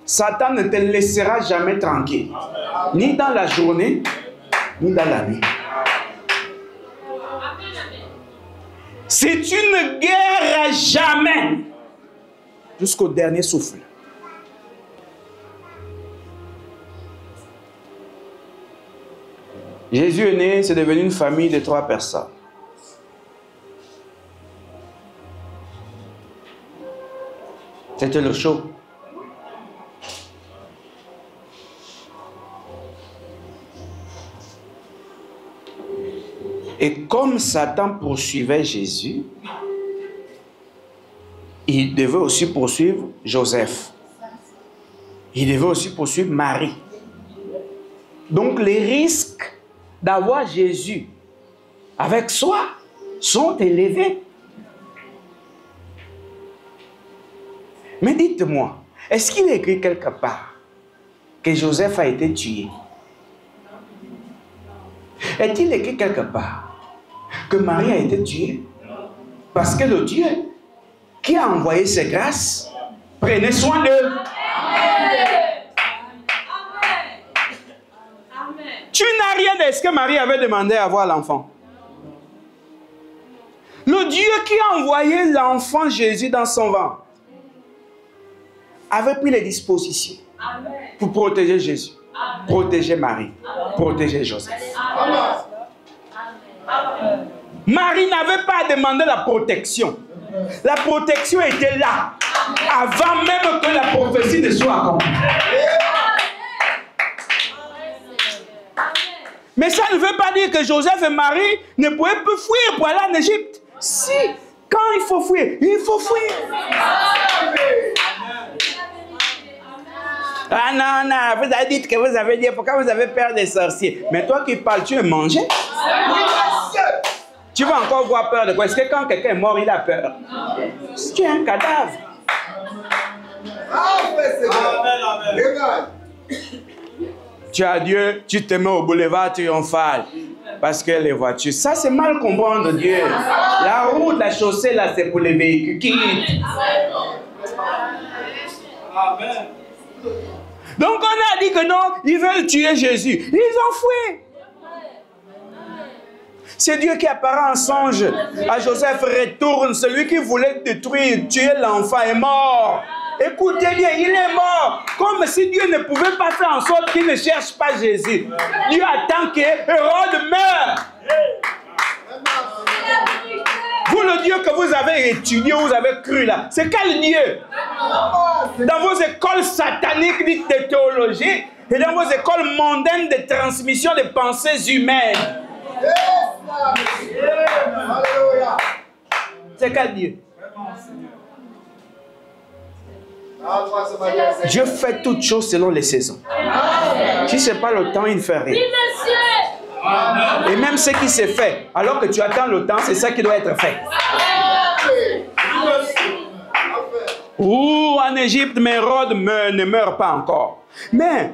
Satan ne te laissera jamais tranquille. Ni dans la journée, ni dans la nuit. Si tu ne guéris jamais jusqu'au dernier souffle. Jésus est né, c'est devenu une famille de 3 personnes. C'était le show. Et comme Satan poursuivait Jésus, il devait aussi poursuivre Joseph. Il devait aussi poursuivre Marie. Donc les risques d'avoir Jésus avec soi sont élevés. Mais dites-moi, est-ce qu'il est écrit quelque part que Joseph a été tué? Est-il écrit quelque part que Marie a été tuée? Parce que le Dieu qui a envoyé ses grâces prenait soin d'eux. Tu n'as rien de ce que Marie avait demandé à avoir l'enfant. Le Dieu qui a envoyé l'enfant Jésus dans son ventre avait pris les dispositions pour protéger Jésus, protéger Marie, protéger Joseph. Marie n'avait pas à demander la protection. La protection était là avant même que la prophétie ne soit accomplie. dire que Joseph et Marie ne pouvaient plus fuir pour aller en Égypte. Si, quand il faut fuir, il faut fuir. Ah non, non, vous avez dit que vous avez dit, pourquoi vous avez peur des sorciers? Mais toi qui parles, tu es mangé? Tu vas encore avoir peur de quoi? Est-ce que quand quelqu'un est mort, il a peur? Tu es un cadavre. Tu as Dieu, tu te mets au boulevard triomphal. Parce que les voitures, ça c'est mal comprendre Dieu. La route, la chaussée, là, c'est pour les véhicules. Quitte. Amen. Donc on a dit que non, ils veulent tuer Jésus. Ils ont fouillé. C'est Dieu qui apparaît en songe à Joseph, retourne. Celui qui voulait détruire, tuer l'enfant est mort. Écoutez bien, il est mort. Comme si Dieu ne pouvait pas faire en sorte qu'il ne cherche pas Jésus. Dieu attend que Hérode meure. Vous, le Dieu que vous avez étudié, vous avez cru là, c'est quel Dieu? Dans vos écoles sataniques dites de théologie et dans vos écoles mondaines de transmission des pensées humaines. C'est quel Dieu? Dieu fait toutes choses selon les saisons. Si ce n'est pas le temps, il ne fait rien. Et même ce qui s'est fait, alors que tu attends le temps, c'est ça qui doit être fait. Ou en Égypte, mais Hérode ne meurt pas encore. Mais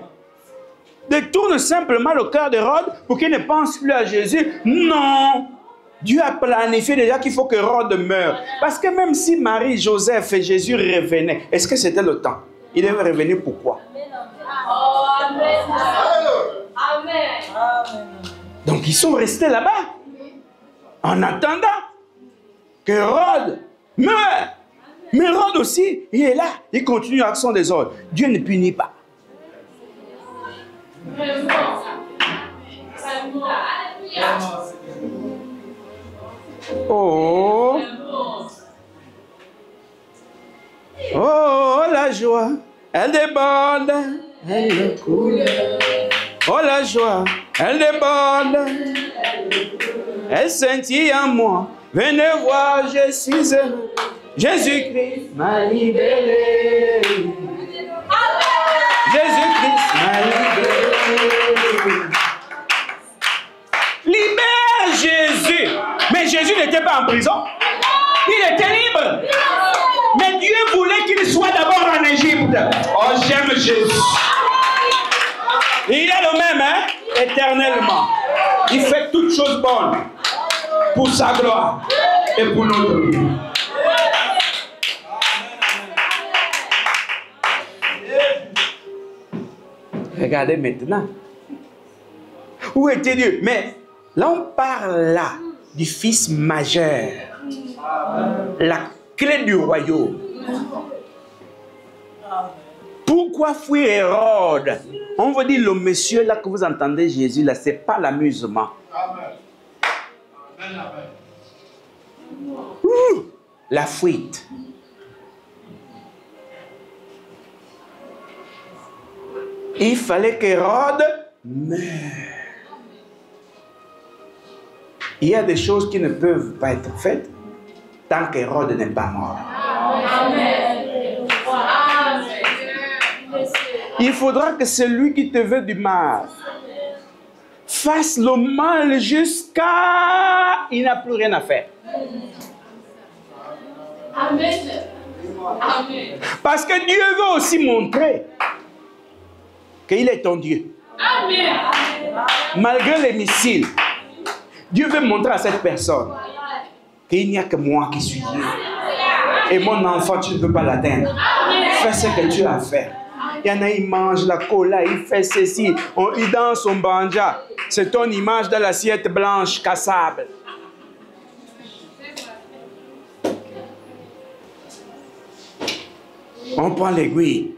détourne simplement le cœur d'Hérode pour qu'il ne pense plus à Jésus. Non. Dieu a planifié déjà qu'il faut que Hérode meure. Parce que même si Marie, Joseph et Jésus revenaient, est-ce que c'était le temps? Il devait revenir pourquoi? Donc ils sont restés là-bas en attendant que Hérode meure. Mais Hérode aussi, il est là. Il continue avec son désordre. Dieu ne punit pas. Oh, oh, la joie, elle déborde, elle coule. Oh, la joie, elle déborde, elle scintille en moi. Venez voir, je suis heureux. Jésus-Christ m'a libéré. Jésus-Christ m'a libéré. Libère Jésus. Mais Jésus n'était pas en prison. Il était libre. Mais Dieu voulait qu'il soit d'abord en Égypte. Oh, j'aime Jésus. Il est le même, hein, éternellement. Il fait toutes choses bonnes pour sa gloire et pour notre vie. Regardez maintenant. Où était Dieu? Mais là, on parle là du fils majeur. La clé du royaume. Pourquoi fuir Hérode? On veut dire le monsieur là que vous entendez Jésus là, c'est pas l'amusement. La fuite. Il fallait qu'Hérode meure. Il y a des choses qui ne peuvent pas être faites tant qu'Hérode n'est pas mort. Amen. Il faudra que celui qui te veut du mal fasse le mal jusqu'à... Il n'a plus rien à faire. Amen. Amen. Parce que Dieu veut aussi montrer qu'il est ton Dieu. Amen. Malgré les missiles, Dieu veut montrer à cette personne qu'il n'y a que moi qui suis Dieu. Et mon enfant, tu ne peux pas l'atteindre. Fais ce que tu as à faire. Il y en a, il mange la cola, il fait ceci, il danse son banja. C'est ton image dans l'assiette blanche cassable. On prend l'aiguille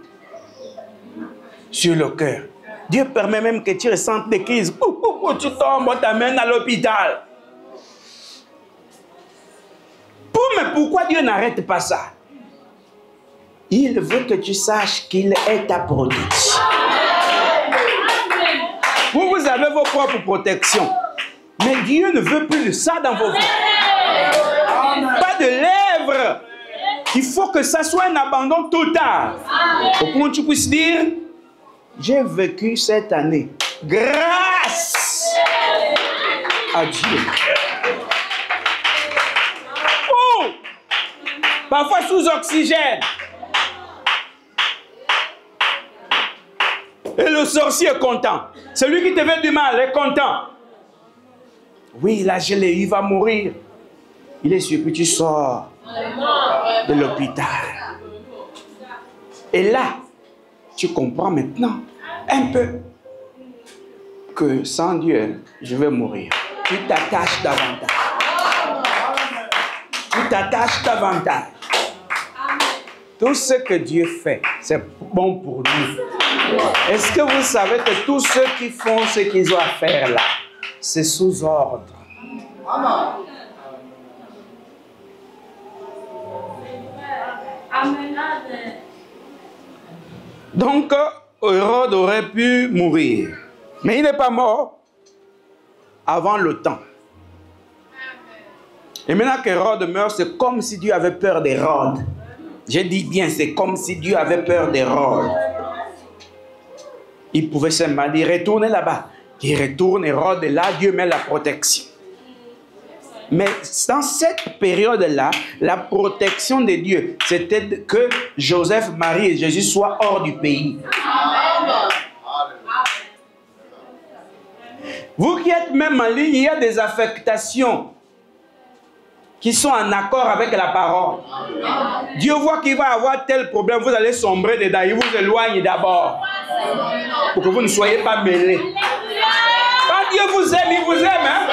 sur le cœur. Dieu permet même que tu ressentes des crises. Tu tombes, on t'amène à l'hôpital. Mais pourquoi Dieu n'arrête pas ça? Il veut que tu saches qu'il est ta protection. Vous avez vos propres protections. Mais Dieu ne veut plus de ça dans vos vies. Pas de lèvres. Il faut que ça soit un abandon total. Au point où tu puisses dire, j'ai vécu cette année grâce à Dieu. Oh! Parfois sous oxygène. Et le sorcier est content. Celui qui te veut du mal est content. Oui, là, je l'ai eu, il va mourir. Il est sûr que tu sors de l'hôpital. Et là, tu comprends maintenant un peu que sans Dieu, je vais mourir. Tu t'attaches davantage. Tu t'attaches davantage. Tout ce que Dieu fait, c'est bon pour nous. Est-ce que vous savez que tous ceux qui font ce qu'ils ont à faire là, c'est sous ordre? Donc, Hérode aurait pu mourir. Mais il n'est pas mort avant le temps. Et maintenant qu'Hérode meurt, c'est comme si Dieu avait peur d'Hérode. J'ai dit bien, c'est comme si Dieu avait peur d'Hérode. Il pouvait seulement dire, retournez là-bas. Il retourne, Hérode est là, Dieu met la protection. Mais dans cette période-là, la protection de Dieu, c'était que Joseph, Marie et Jésus soient hors du pays. Vous qui êtes même en ligne, il y a des affectations qui sont en accord avec la parole. Dieu voit qu'il va avoir tel problème, vous allez sombrer dedans, il vous éloigne d'abord. Pour que vous ne soyez pas mêlés. Quand Dieu vous aime, il vous aime. Hein?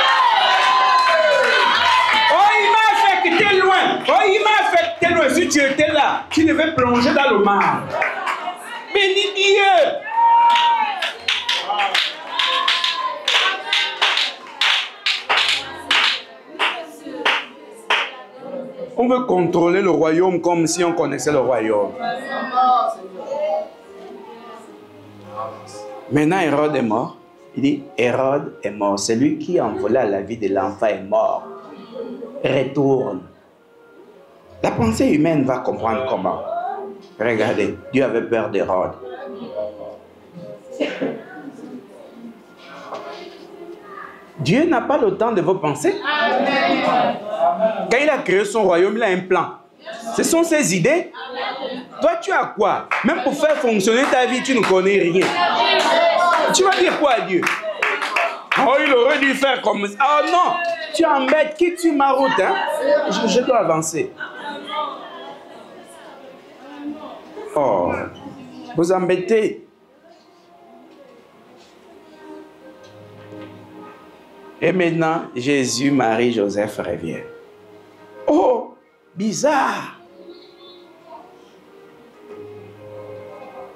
Oh, il m'a affecté loin. Oh, il m'a affecté loin. Si tu étais là, tu devais plonger dans le mal. Bénis Dieu. On veut contrôler le royaume comme si on connaissait le royaume. Maintenant, Hérode est mort. Il dit, Hérode est mort. Celui qui envola la vie de l'enfant est mort. Retourne. La pensée humaine va comprendre comment. Regardez, Dieu avait peur d'Hérode. Dieu n'a pas le temps de vos pensées. Quand il a créé son royaume, il a un plan. Ce sont ses idées. Toi, tu as quoi? Même pour faire fonctionner ta vie, tu ne connais rien. Tu vas dire quoi à Dieu? Oh, il aurait dû faire comme ça. Oh non, tu embêtes. Quitte sur ma route. Hein? Je dois avancer. Oh, vous embêtez. Et maintenant, Jésus, Marie, Joseph reviennent. Oh, bizarre.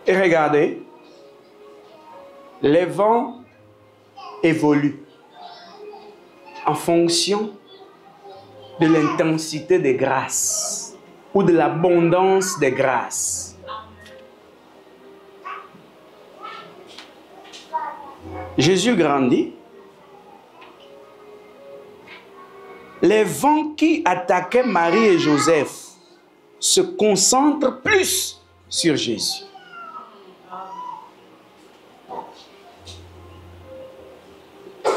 Et regardez, les vents évoluent en fonction de l'intensité des grâces ou de l'abondance des grâces. Jésus grandit. Les vents qui attaquaient Marie et Joseph se concentrent plus sur Jésus.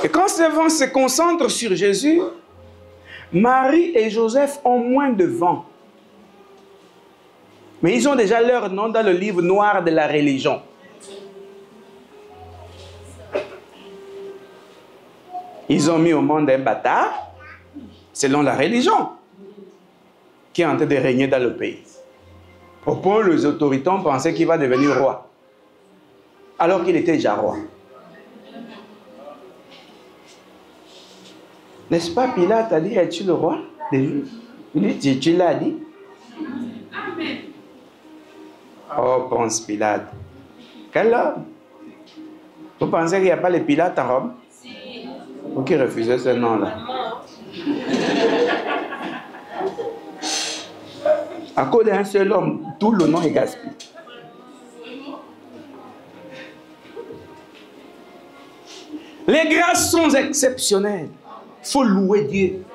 Et quand ces vents se concentrent sur Jésus, Marie et Joseph ont moins de vent. Mais ils ont déjà leur nom dans le livre noir de la religion. Ils ont mis au monde un bâtard, selon la religion, qui est en train de régner dans le pays. Au point où les autorités ont pensé qu'il va devenir roi, alors qu'il était déjà roi. N'est-ce pas, Pilate a dit, es-tu le roi? Il dit, tu l'as dit? Oh, Ponce Pilate. Quel homme? Vous pensez qu'il n'y a pas les Pilates en Rome? Vous qui refusez ce nom-là. À cause d'un seul homme, tout le nom est gaspillé. Les grâces sont exceptionnelles. Il faut louer Dieu.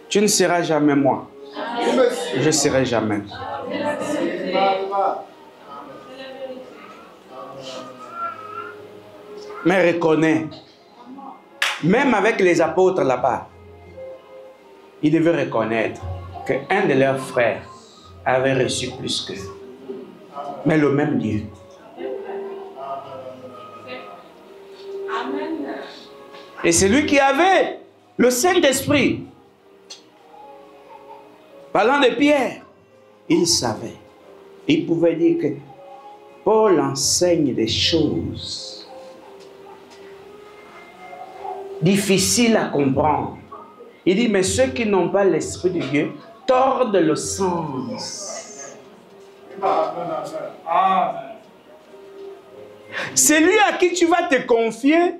Tu ne seras jamais moi. Je ne serai jamais. Mais reconnais, même avec les apôtres là-bas, ils devaient reconnaître qu'un de leurs frères avait reçu plus qu'eux. Mais le même Dieu. Et c'est lui qui avait le Saint-Esprit. Parlant de Pierre, il savait. Il pouvait dire que Paul enseigne des choses difficiles à comprendre. Il dit, mais ceux qui n'ont pas l'Esprit de Dieu tordent le sens. C'est lui à qui tu vas te confier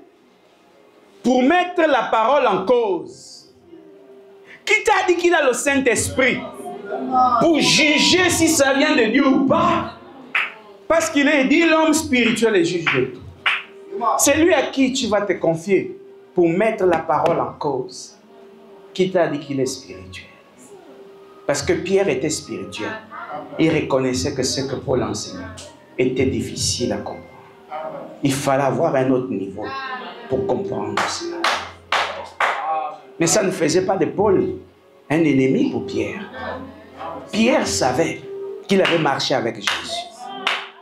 pour mettre la parole en cause. Qui t'a dit qu'il a le Saint-Esprit pour juger si ça vient de Dieu ou pas? Parce qu'il est dit, l'homme spirituel est juge de tout. C'est lui à qui tu vas te confier pour mettre la parole en cause. Qui t'a dit qu'il est spirituel? Parce que Pierre était spirituel. Il reconnaissait que ce que Paul enseignait était difficile à comprendre. Il fallait avoir un autre niveau pour comprendre cela. Mais ça ne faisait pas de Paul un ennemi pour Pierre. Pierre savait qu'il avait marché avec Jésus.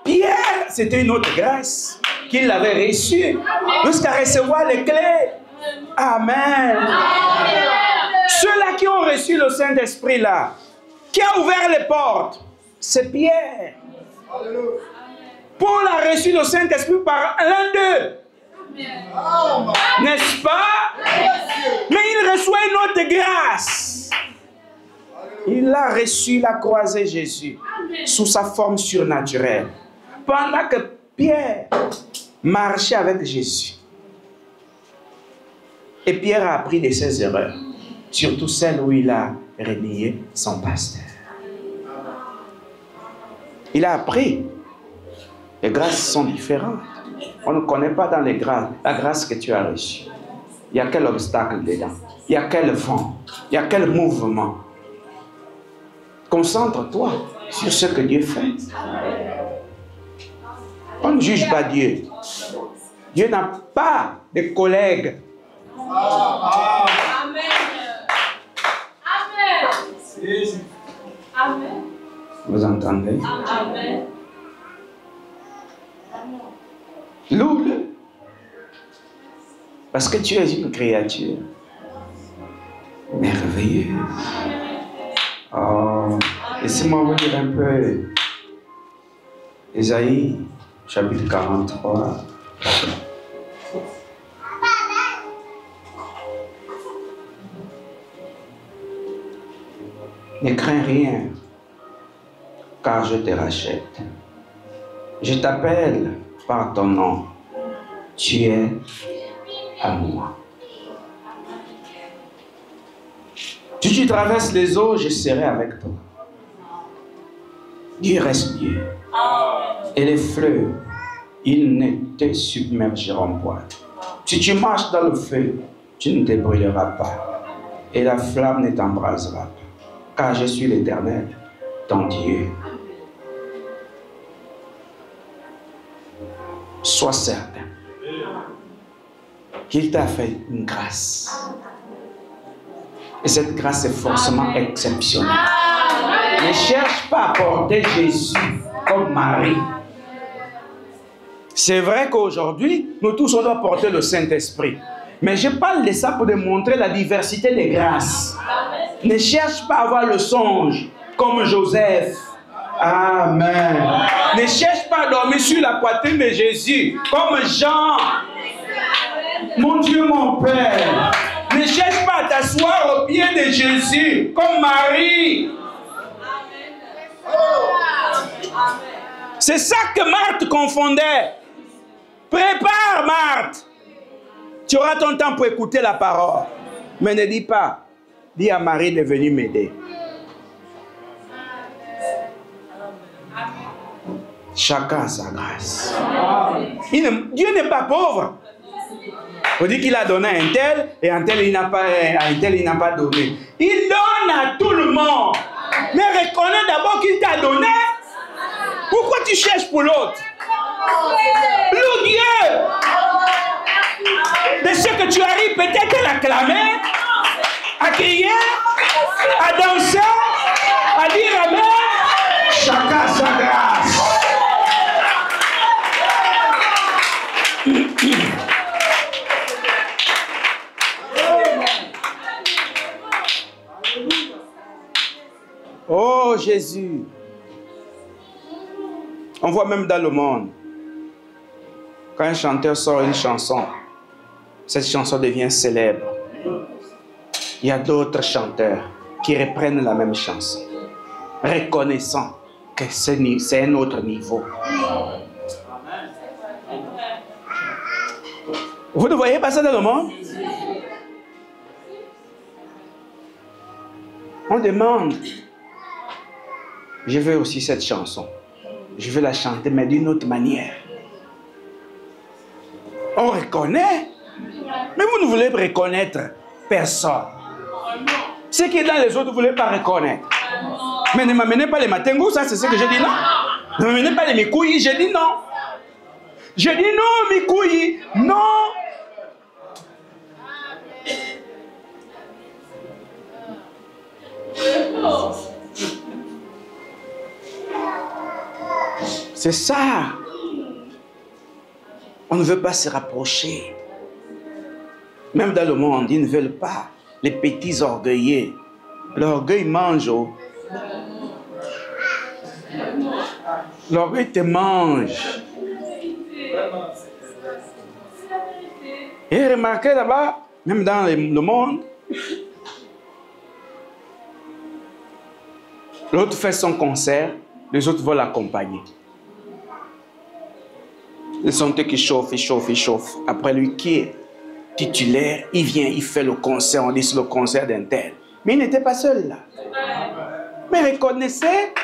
Pierre, c'était une autre grâce qu'il avait reçue jusqu'à recevoir les clés. Amen. Ceux-là qui ont reçu le Saint-Esprit là, qui a ouvert les portes, c'est Pierre. Paul a reçu le Saint-Esprit par l'un d'eux. N'est-ce pas? Mais il reçoit une autre grâce. Il a reçu la croisée Jésus sous sa forme surnaturelle. Pendant que Pierre marchait avec Jésus. Et Pierre a appris de ses erreurs. Surtout celle où il a renié son pasteur. Il a appris. Les grâces sont différentes. On ne connaît pas dans les grâces la grâce que tu as reçue. Il y a quel obstacle dedans? Il y a quel vent? Il y a quel mouvement? Concentre-toi sur ce que Dieu fait. On ne juge pas Dieu. Dieu n'a pas de collègues. Amen. Amen. Amen. Vous entendez? Amen. Loue-le. Parce que tu es une créature merveilleuse. Oh, laissez-moi vous dire un peu. Ésaïe, chapitre 43. Ne crains rien, car je te rachète. Je t'appelle par ton nom. Tu es à moi. Si tu traverses les eaux, je serai avec toi. Dieu reste Dieu. Et les fleuves, ils ne te submergeront point. Si tu marches dans le feu, tu ne te brûleras pas. Et la flamme ne t'embrasera pas. Car je suis l'Éternel, ton Dieu. Sois certain qu'il t'a fait une grâce. Et cette grâce est forcément exceptionnelle. Ne cherche pas à porter Jésus comme Marie. C'est vrai qu'aujourd'hui, nous tous, on doit porter le Saint-Esprit. Mais je parle de ça pour démontrer la diversité des grâces. Ne cherche pas à avoir le songe comme Joseph. Amen. Ne cherche pas à dormir sur la poitrine de Jésus comme Jean. Mon Dieu, mon Père. Ne cherche pas à t'asseoir au pied de Jésus comme Marie. C'est ça que Marthe confondait. Prépare, Marthe. Tu auras ton temps pour écouter la parole. Mais ne dis pas, dis à Marie de venir m'aider. Chacun a sa grâce. Dieu n'est pas pauvre. On dit qu'il a donné à un tel et à un tel il n'a pas donné. Il donne à tout le monde. Mais reconnais d'abord qu'il t'a donné. Pourquoi tu cherches pour l'autre? Loue Dieu de ce que tu arrives peut-être à l'acclamer, à crier, à danser, à dire amen. Chacun sa grâce. Oh Jésus. On voit même dans le monde, quand un chanteur sort une chanson, cette chanson devient célèbre. Il y a d'autres chanteurs qui reprennent la même chanson, reconnaissant que c'est un autre niveau. Vous ne voyez pas ça dans le monde? On demande, je veux aussi cette chanson. Je veux la chanter, mais d'une autre manière. On reconnaît, mais vous ne voulez pas reconnaître personne. Ce qui est dans les autres, vous ne voulez pas reconnaître. Mais ne m'amenez pas les matengous, ça c'est ce que je dis non. Ne m'amenez pas les mikouilles, je dis non. Je dis non, mikouilles, non. C'est ça. On ne veut pas se rapprocher. Même dans le monde, ils ne veulent pas. Les petits orgueilleux. L'orgueil mange. L'orgueil te mange. Et remarquez là-bas, même dans le monde, l'autre fait son concert, les autres vont l'accompagner. Le chanteur qui chauffe, il chauffe, il chauffe. Après lui qui est titulaire, il vient, il fait le concert, on dit c'est le concert d'un tel. Mais il n'était pas seul là. Mais reconnaissez,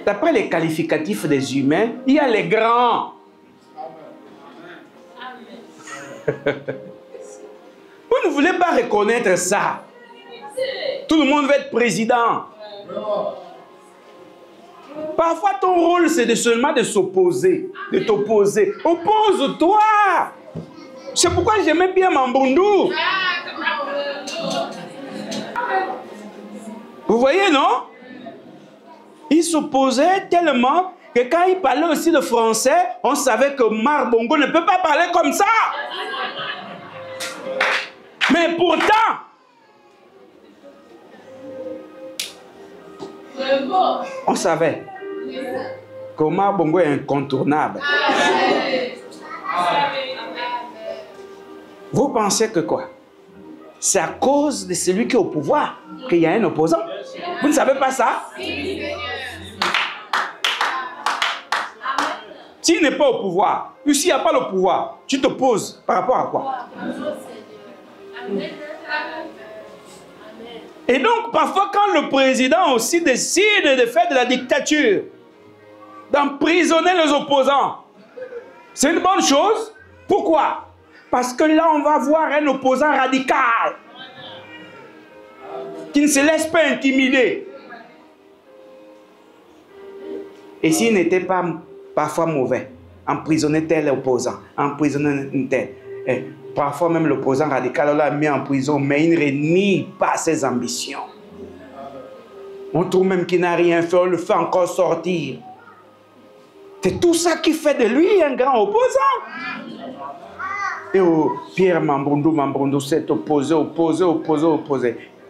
d'après les qualificatifs des humains, il y a les grands. Vous ne voulez pas reconnaître ça. Tout le monde veut être président. Parfois, ton rôle, c'est seulement de s'opposer, de t'opposer. Oppose-toi. C'est pourquoi j'aimais bien Mambundu. Vous voyez, non? Il s'opposait tellement que quand il parlait aussi le français, on savait que Mar Bongo ne peut pas parler comme ça. Mais pourtant, on savait que Mar Bongo est incontournable. Vous pensez que quoi? C'est à cause de celui qui est au pouvoir qu'il y a un opposant? Vous ne savez pas ça? S'il n'est pas au pouvoir, ou s'il n'y a pas le pouvoir, tu t'opposes par rapport à quoi? Et donc, parfois, quand le président aussi décide de faire de la dictature, d'emprisonner les opposants, c'est une bonne chose. Pourquoi? Parce que là, on va voir un opposant radical qui ne se laisse pas intimider. Et s'il n'était pas parfois mauvais, emprisonner tel opposant, emprisonner tel. Et parfois même l'opposant radical, on l'a mis en prison, mais il ne renie pas ses ambitions. On trouve même qu'il n'a rien fait, on le fait encore sortir. C'est tout ça qui fait de lui un grand opposant. Et Pierre Mambundu s'est opposé.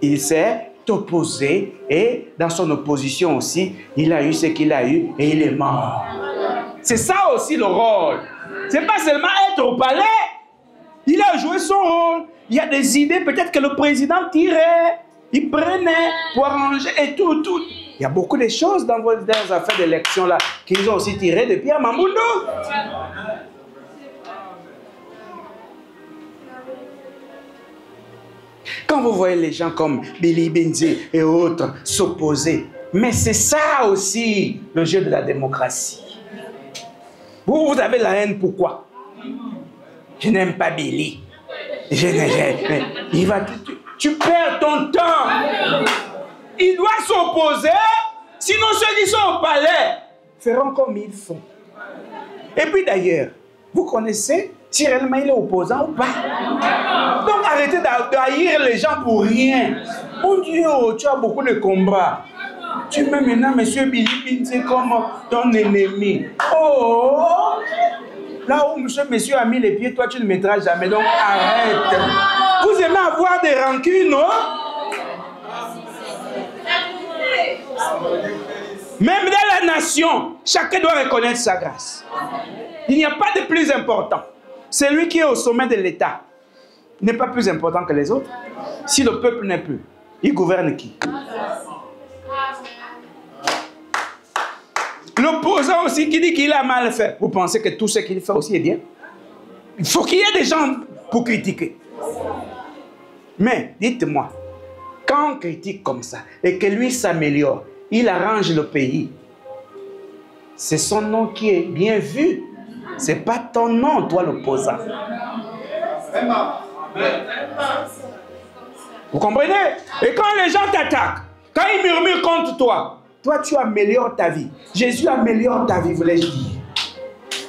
Il s'est opposé et dans son opposition aussi, il a eu ce qu'il a eu et il est mort. C'est ça aussi le rôle. C'est pas seulement être au palais. Il a joué son rôle. Il y a des idées, peut-être que le président tirait, il prenait pour arranger et tout. Il y a beaucoup de choses dans vos affaires d'élection là qu'ils ont aussi tiré de Pierre Mambundu. Quand vous voyez les gens comme Billy Benzi et autres s'opposer, mais c'est ça aussi le jeu de la démocratie. Vous avez la haine, pourquoi? Je n'aime pas Billy. Tu perds ton temps. Il doit s'opposer, sinon ceux qui sont au palais feront comme ils font. Et puis d'ailleurs, vous connaissez si réellement il est opposant ou pas. Donc arrêtez d'haïr les gens pour rien. Mon Dieu, tu as beaucoup de combats. Tu mets maintenant M. Billy c'est comme ton ennemi. Oh! Là où monsieur a mis les pieds, toi tu ne mettras jamais. Donc arrête. Vous aimez avoir des rancunes, non? Même dans la nation, chacun doit reconnaître sa grâce. Il n'y a pas de plus important. Celui qui est au sommet de l'État n'est pas plus important que les autres. Si le peuple n'est plus, il gouverne qui? L'opposant aussi qui dit qu'il a mal fait. Vous pensez que tout ce qu'il fait aussi est bien? Il faut qu'il y ait des gens pour critiquer. Mais dites-moi, quand on critique comme ça et que lui s'améliore, il arrange le pays, c'est son nom qui est bien vu. Ce n'est pas ton nom, toi l'opposant. Vous comprenez? Et quand les gens t'attaquent, quand ils murmurent contre toi, toi tu améliores ta vie. Jésus améliore ta vie, voulais-je dire.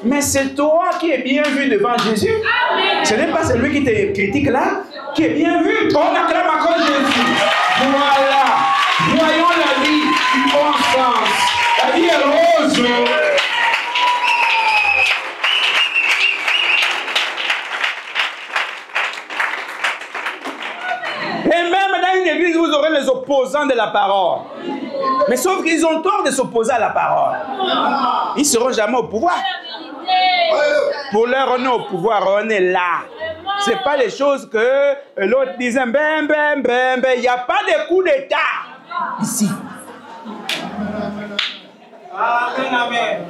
Mais c'est toi qui es bien vu devant Jésus. Amen. Ce n'est pas celui qui te critique là, qui est bien vu. On acclame encore Jésus. Voilà. Voyons la vie du bon sens. La vie est rose. Et même dans une église, vous aurez les opposants de la parole. Mais sauf qu'ils ont tort de s'opposer à la parole. Ils ne seront jamais au pouvoir. Pour leur on est au pouvoir, on est là. Ce n'est pas les choses que l'autre disait, ben, il n'y a pas de coup d'État ici. Amen, amen.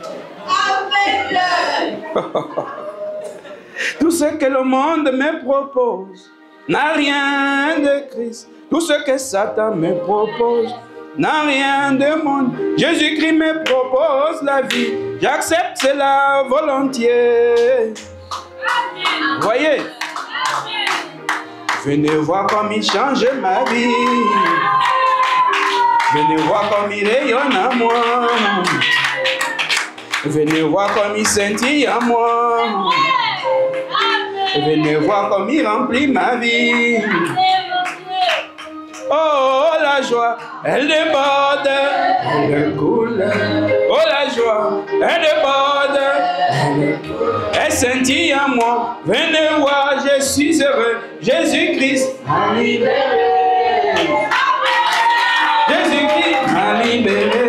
Tout ce que le monde me propose n'a rien de Christ. Tout ce que Satan me propose n'a rien de monde. Jésus-Christ me propose la vie. J'accepte cela volontiers. Vous voyez? Venez voir comme il change ma vie. Venez voir comme il rayonne en moi. Venez voir comme il scintille en moi. Venez voir comme il remplit ma vie. Oh, la joie, elle déborde, elle coule. Oh, la joie, elle déborde, elle scintille en moi. Venez voir, je suis heureux. Jésus-Christ m'a libéré. Jésus-Christ m'a libéré.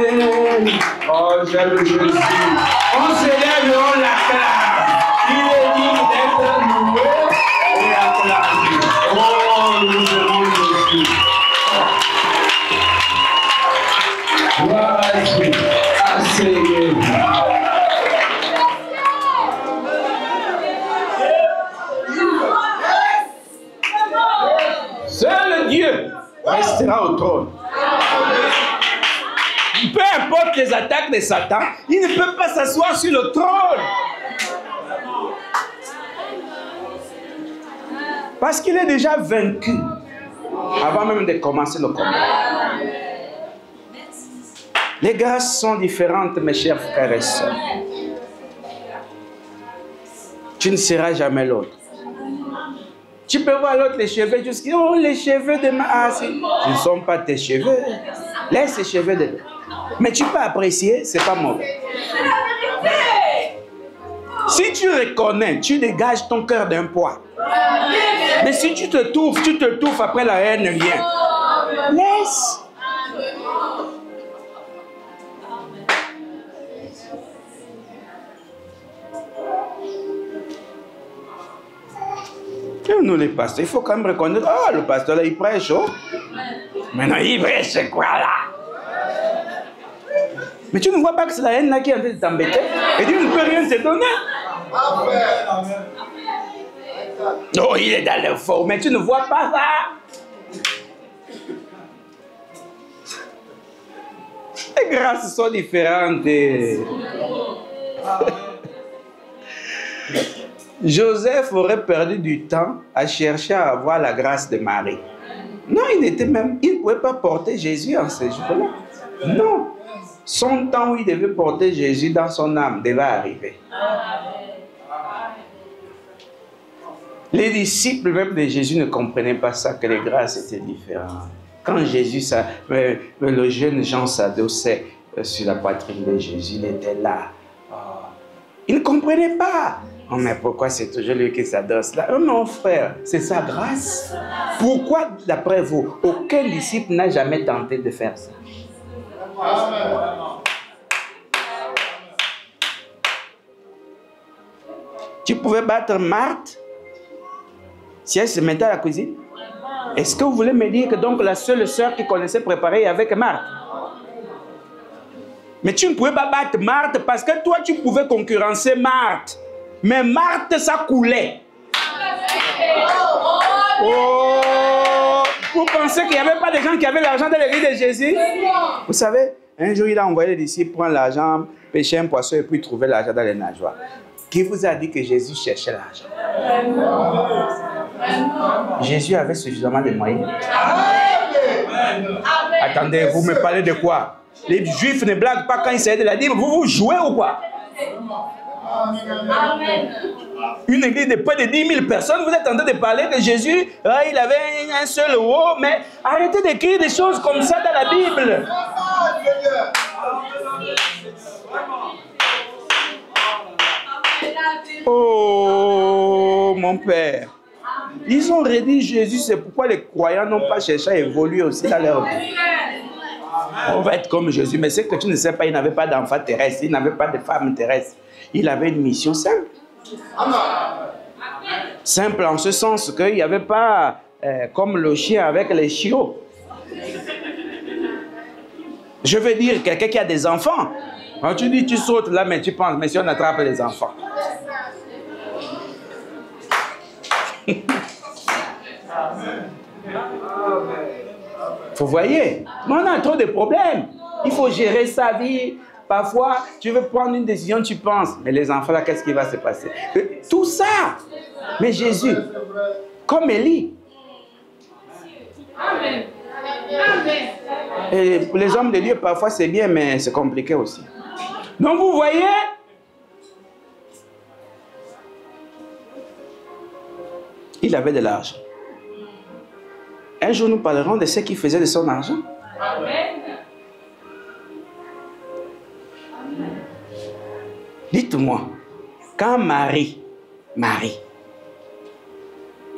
Oh, j'aime Jésus. On se lève et on l'acclame. Il est digne d'être loué et acclamé. Oh, nous aimons Jésus. Gloire à Dieu. Asseyez-vous. Seul Dieu restera au trône. Peu importe les attaques de Satan, il ne peut pas s'asseoir sur le trône. Parce qu'il est déjà vaincu avant même de commencer le combat. Les grâces sont différentes, mes chers frères et sœurs. Tu ne seras jamais l'autre. Tu peux voir l'autre, les cheveux, jusqu'à oh, les cheveux de ma... Ah, ce ne sont pas tes cheveux. Laisse les cheveux de l'autre. Mais tu peux apprécier, c'est pas mauvais. Si tu reconnais, tu dégages ton cœur d'un poids. Mais si tu te touffes, après la haine vient. Laisse. Et nous les pasteurs, il faut quand même reconnaître, ah, le pasteur là, il prêche, oh. Maintenant, il prêche, c'est quoi là? Mais tu ne vois pas que c'est la haine là qui est en train de t'embêter? Et tu ne peux rien te donner. Oh, il est dans le faux, mais tu ne vois pas ça. Les grâces sont différentes. Joseph aurait perdu du temps à chercher à avoir la grâce de Marie. Non, il ne pouvait pas porter Jésus en ce jour-là. Non. Son temps où il devait porter Jésus dans son âme devait arriver. Les disciples même de Jésus ne comprenaient pas ça, que les grâces étaient différentes. Quand Jésus, le jeune Jean s'adossait sur la poitrine de Jésus, il était là. Oh. Il ne comprenait pas. Oh, mais pourquoi c'est toujours lui qui s'adosse là? Oh non, frère, c'est sa grâce. Pourquoi, d'après vous, aucun disciple n'a jamais tenté de faire ça? Tu pouvais battre Marthe si elle se mettait à la cuisine? Est-ce que vous voulez me dire que donc la seule sœur qui connaissait préparer avec Marthe? Mais tu ne pouvais pas battre Marthe parce que toi tu pouvais concurrencer Marthe. Mais Marthe, ça coulait. Oh! Vous pensez qu'il n'y avait pas de gens qui avaient l'argent dans l'église de Jésus? Vous savez, un jour il a envoyé les disciples prendre l'argent, pêcher un poisson et puis trouver l'argent dans les nageoires. Qui vous a dit que Jésus cherchait l'argent? Jésus avait suffisamment de moyens. Attendez, vous me parlez de quoi? Les Juifs ne blaguent pas quand ils essaient de la dire. Vous jouez ou quoi? Une église de près de 10 000 personnes, vous êtes en train de parler que Jésus, il avait un seul euro, mais arrêtez d'écrire des choses comme ça dans la Bible. Oh, mon Père. Ils ont réduit Jésus, c'est pourquoi les croyants n'ont pas cherché à évoluer aussi dans leur vie. On va être comme Jésus, mais c'est que tu ne sais pas, il n'avait pas d'enfant terrestre, il n'avait pas de femme terrestre. Il avait une mission simple. Simple en ce sens qu'il n'y avait pas comme le chien avec les chiots. Je veux dire, quelqu'un qui a des enfants. Quand tu dis tu sautes là, mais tu penses, mais si on attrape les enfants. Vous voyez, mais on a trop de problèmes. Il faut gérer sa vie. Parfois, tu veux prendre une décision, tu penses, mais les enfants là, qu'est-ce qui va se passer? Tout ça. Mais Jésus, comme Élie. Amen. Et pour les hommes de Dieu, parfois c'est bien, mais c'est compliqué aussi. Donc vous voyez, il avait de l'argent. Un jour, nous parlerons de ce qu'il faisait de son argent. Amen. Dites-moi, quand Marie,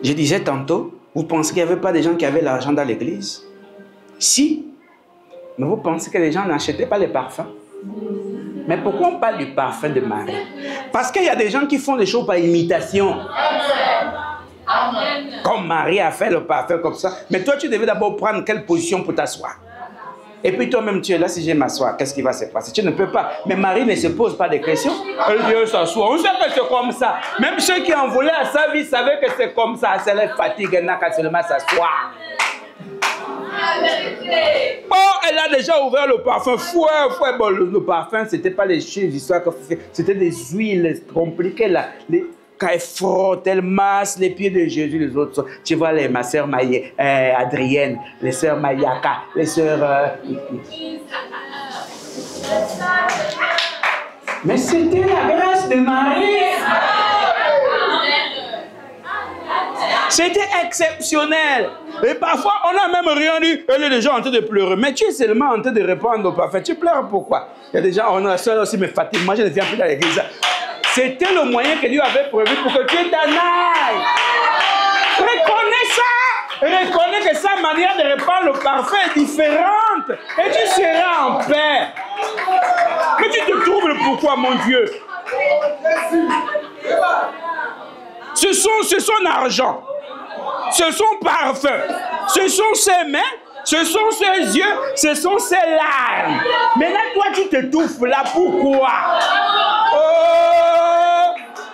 je disais tantôt, vous pensez qu'il n'y avait pas de gens qui avaient l'argent dans l'église? Si, mais vous pensez que les gens n'achetaient pas les parfums? Mais pourquoi on parle du parfum de Marie? Parce qu'il y a des gens qui font des choses par imitation. Amen. Comme Marie a fait le parfum comme ça. Mais toi, tu devais d'abord prendre quelle position pour t'asseoir? Et puis toi-même, tu es là, si je m'assois, qu'est-ce qui va se passer? Tu ne peux pas. Mais Marie ne se pose pas de questions. Elle dit, elle s'assoit. On sait que c'est comme ça. Même ceux qui en voulaient à sa vie savaient que c'est comme ça. C'est la fatigue, elle n'a qu'à seulement s'asseoir. Oh, elle a déjà ouvert le parfum. Fouet. Bon, le parfum, ce n'était pas les choses, histoires que c'était des huiles compliquées là. Quand elle frotte, elle masse les pieds de Jésus, les autres. Tu vois, ma soeur Adrienne, les sœurs Mayaka, les sœurs... Mais c'était la grâce de Marie. C'était exceptionnel. Et parfois, on n'a même rien dit. Elle est déjà en train de pleurer. Mais tu es seulement en train de répondre au parfum. Tu pleures pourquoi? Il y a des gens, on a seul aussi, mais fatigue. Moi, je ne viens plus dans l'église. C'était le moyen que Dieu avait prévu pour que tu t'en ailles. Reconnais ça. Reconnais que sa manière de répandre le parfum est différente. Et tu seras en paix. Mais tu te troubles pourquoi, mon Dieu? Ce sont son argent. Ce sont parfum. Ce sont ses mains. Ce sont ses yeux. Ce sont ses larmes. Maintenant, toi, tu te touffes là. Pourquoi? Oh,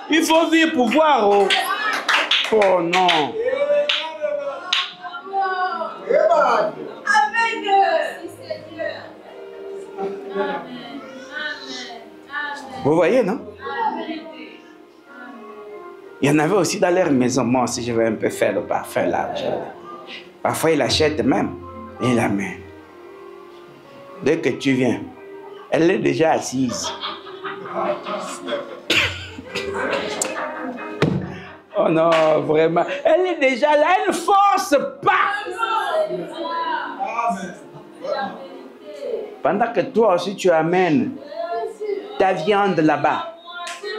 il faut vivre pour voir. Oh, oh non. Vous voyez, non? Il y en avait aussi dans leur maison. Moi aussi, je vais un peu faire le parfum là. Parfois, il achète même. Et il amène. Dès que tu viens, elle est déjà assise. Oh non, vraiment. Elle est déjà là. Elle ne force pas. Pendant que toi aussi, tu amènes ta viande là-bas.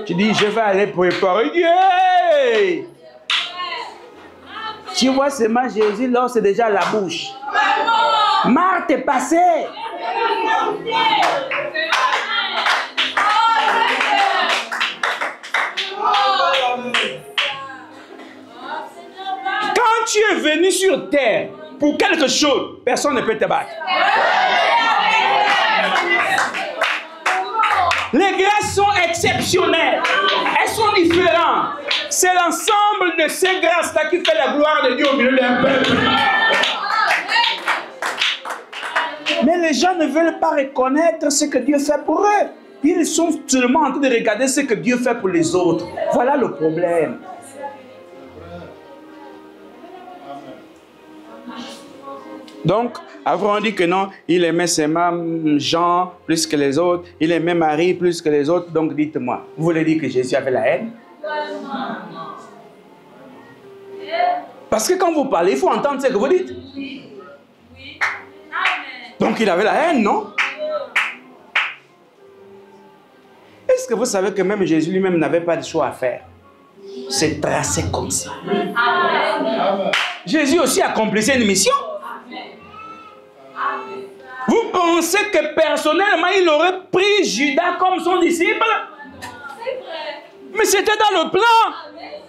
Tu dis, je vais aller préparer. Yeah! Tu vois seulement Jésus, là, c'est déjà la bouche. Marthe est passée. Quand tu es venu sur terre pour quelque chose, personne ne peut te battre. Les grâces sont exceptionnelles. Elles sont différentes. C'est l'ensemble de ces grâces-là qui fait la gloire de Dieu au milieu d'un peuple. Mais les gens ne veulent pas reconnaître ce que Dieu fait pour eux. Ils sont seulement en train de regarder ce que Dieu fait pour les autres. Voilà le problème. Donc, avant on dit que non, il aimait seulement Jean plus que les autres, il aimait Marie plus que les autres, donc dites-moi, vous voulez dire que Jésus avait la haine? Parce que quand vous parlez, il faut entendre ce que vous dites. Donc il avait la haine, non? Est-ce que vous savez que même Jésus lui-même n'avait pas de choix à faire? C'est tracé comme ça. Jésus aussi accomplissait une mission. Vous pensez que personnellement, il aurait pris Judas comme son disciple? Mais c'était dans le plan.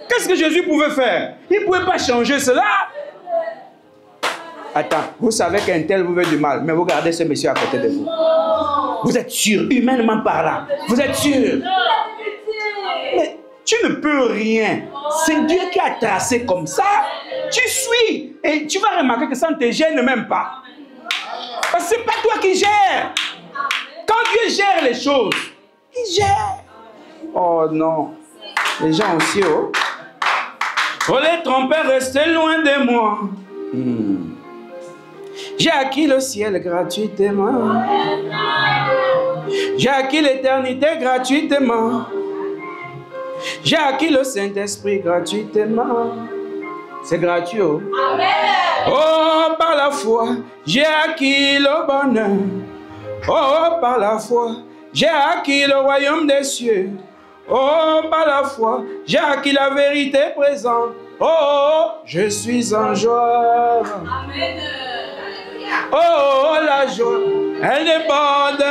Qu'est-ce que Jésus pouvait faire? Il ne pouvait pas changer cela. Attends, vous savez qu'un tel vous veut du mal, mais vous gardez ce monsieur à côté de vous. Vous êtes sûr, humainement parlant. Vous êtes sûr. Mais tu ne peux rien. C'est Dieu qui a tracé comme ça. Tu suis. Et tu vas remarquer que ça ne te gêne même pas. Parce que ce n'est pas toi qui gères. Quand Dieu gère les choses, il gère. Oh non. Les gens aussi, oh. Oh, les trompeurs, restez loin de moi. J'ai acquis le ciel gratuitement. J'ai acquis l'éternité gratuitement. J'ai acquis le Saint-Esprit gratuitement. C'est gratuit, oh. Amen. Oh, par la foi, j'ai acquis le bonheur. Oh, par la foi, j'ai acquis le royaume des cieux. Oh, par la foi, j'ai acquis la vérité présente. Oh, je suis en joie. Amen. Oh, la joie, elle déborde.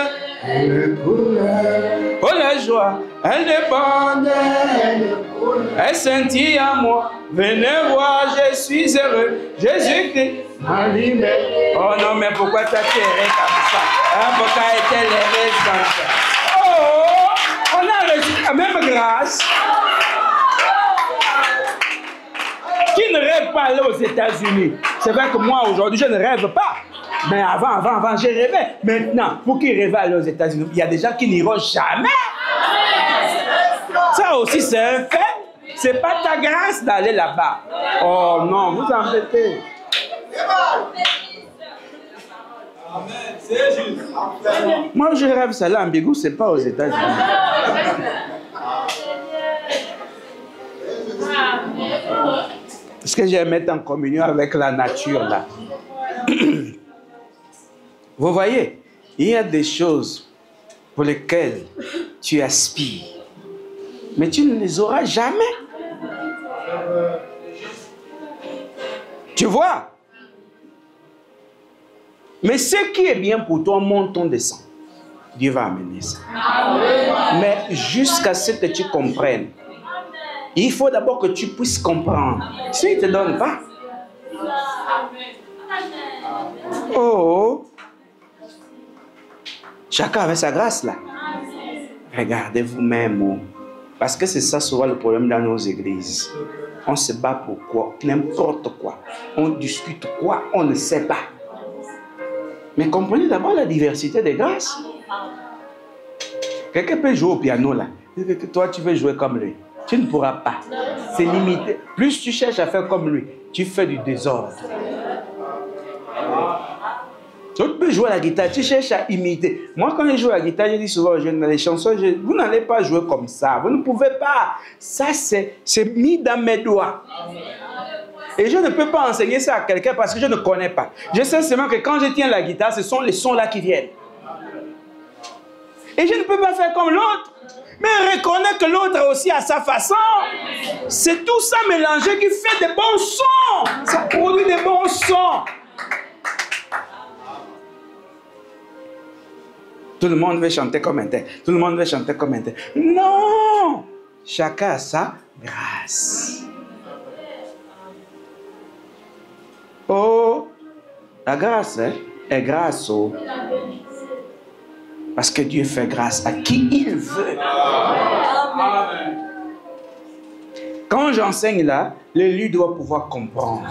Oh, la joie, elle déborde. Elle scintille à moi. Venez voir, je suis heureux. Jésus-Christ m'a libéré. Oh non, mais pourquoi tu as tiré comme ça? Hein, pourquoi est-elle errée comme ça? Oh, on a reçu la même grâce. Qui ne rêve pas aller aux États-Unis? C'est vrai que moi, aujourd'hui, je ne rêve pas. Mais avant, j'ai rêvé. Maintenant, pour qui rêve aller aux États-Unis? Il y a des gens qui n'iront jamais. Ça aussi, c'est un fait. Ce n'est pas ta grâce d'aller là-bas. Oh non, vous embêtez. Moi, je rêve ça là en Bigou, ce n'est pas aux États-Unis. Est-ce que j'aime être en communion avec la nature là? Vous voyez, il y a des choses pour lesquelles tu aspires, mais tu ne les auras jamais. Tu vois? Mais ce qui est bien pour toi, monte ton descend. Dieu va amener ça. Mais jusqu'à ce que tu comprennes, il faut d'abord que tu puisses comprendre. Sinon, il ne te donne pas. Oh! Chacun avait sa grâce là. Regardez vous-même. Oh. Parce que c'est ça souvent le problème dans nos églises. On se bat pour quoi? N'importe quoi. On discute quoi? On ne sait pas. Mais comprenez d'abord la diversité des grâces. Quelqu'un peut jouer au piano là. Toi, tu veux jouer comme lui. Tu ne pourras pas. c'est limité. Plus tu cherches à faire comme lui, tu fais du désordre. Tu peux jouer à la guitare, tu cherches à imiter. Moi, quand je joue à la guitare, je dis souvent aux jeunes dans les chansons, vous n'allez pas jouer comme ça. Vous ne pouvez pas. Ça, c'est mis dans mes doigts. Et je ne peux pas enseigner ça à quelqu'un parce que je ne connais pas. Je sais seulement que quand je tiens la guitare, ce sont les sons-là qui viennent. Et je ne peux pas faire comme l'autre. Mais reconnaître que l'autre aussi a sa façon. C'est tout ça mélangé qui fait des bons sons. Ça produit des bons sons. Tout le monde veut chanter comme un tel. Tout le monde veut chanter comme un tel. Non! Chacun a sa grâce. Oh, la grâce est grâce. Oh. Parce que Dieu fait grâce à qui il veut. Quand j'enseigne là, l'élu doit pouvoir comprendre.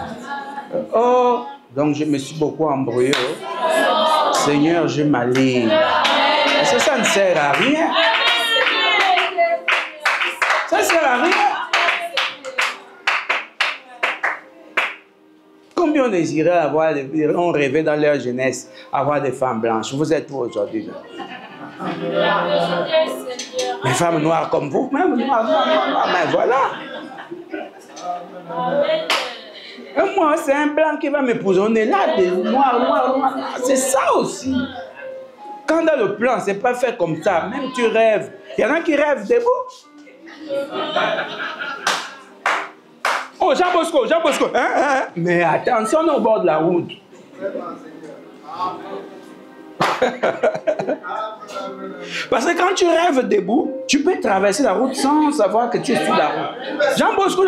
Oh, donc je me suis beaucoup embrouillé. Oh. Seigneur, je m'allie. Parce que ça ne sert à rien. Ça ne sert à rien. Combien on désirait avoir, on rêvait dans leur jeunesse, avoir des femmes blanches. Vous êtes où aujourd'hui? Les femmes noires comme vous, même noires, mais voilà. Et moi, c'est un blanc qui va m'épouser. On est là, des noirs. C'est ça aussi. Quand dans le plan, c'est pas fait comme ça. Même tu rêves. Il y en a qui rêvent debout. Oh, Jean Bosco. Hein? Mais attention, on est au bord de la route. Parce que quand tu rêves debout, tu peux traverser la route sans savoir que tu es sur la route. Jean Bosco,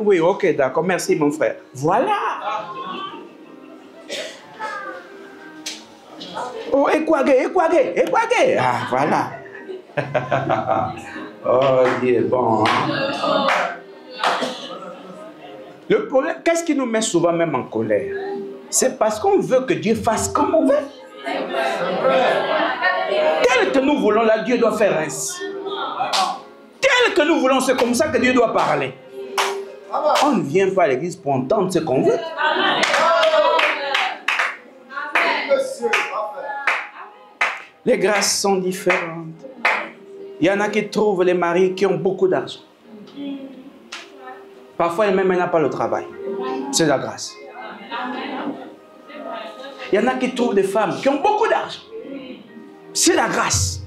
oui, ok, d'accord, merci mon frère. Voilà. Oh, Ekwage. Ah, voilà. Oh, Dieu est bon. Hein? Le problème, qu'est-ce qui nous met souvent même en colère? C'est parce qu'on veut que Dieu fasse comme on veut. Tel que nous voulons, là, Dieu doit faire ainsi. Tel que nous voulons, c'est comme ça que Dieu doit parler. On ne vient pas à l'église pour entendre ce qu'on veut. Les grâces sont différentes. Il y en a qui trouvent les maris qui ont beaucoup d'argent. Parfois, même elle n'a pas le travail. C'est la grâce. Il y en a qui trouvent des femmes qui ont beaucoup d'argent. C'est la grâce.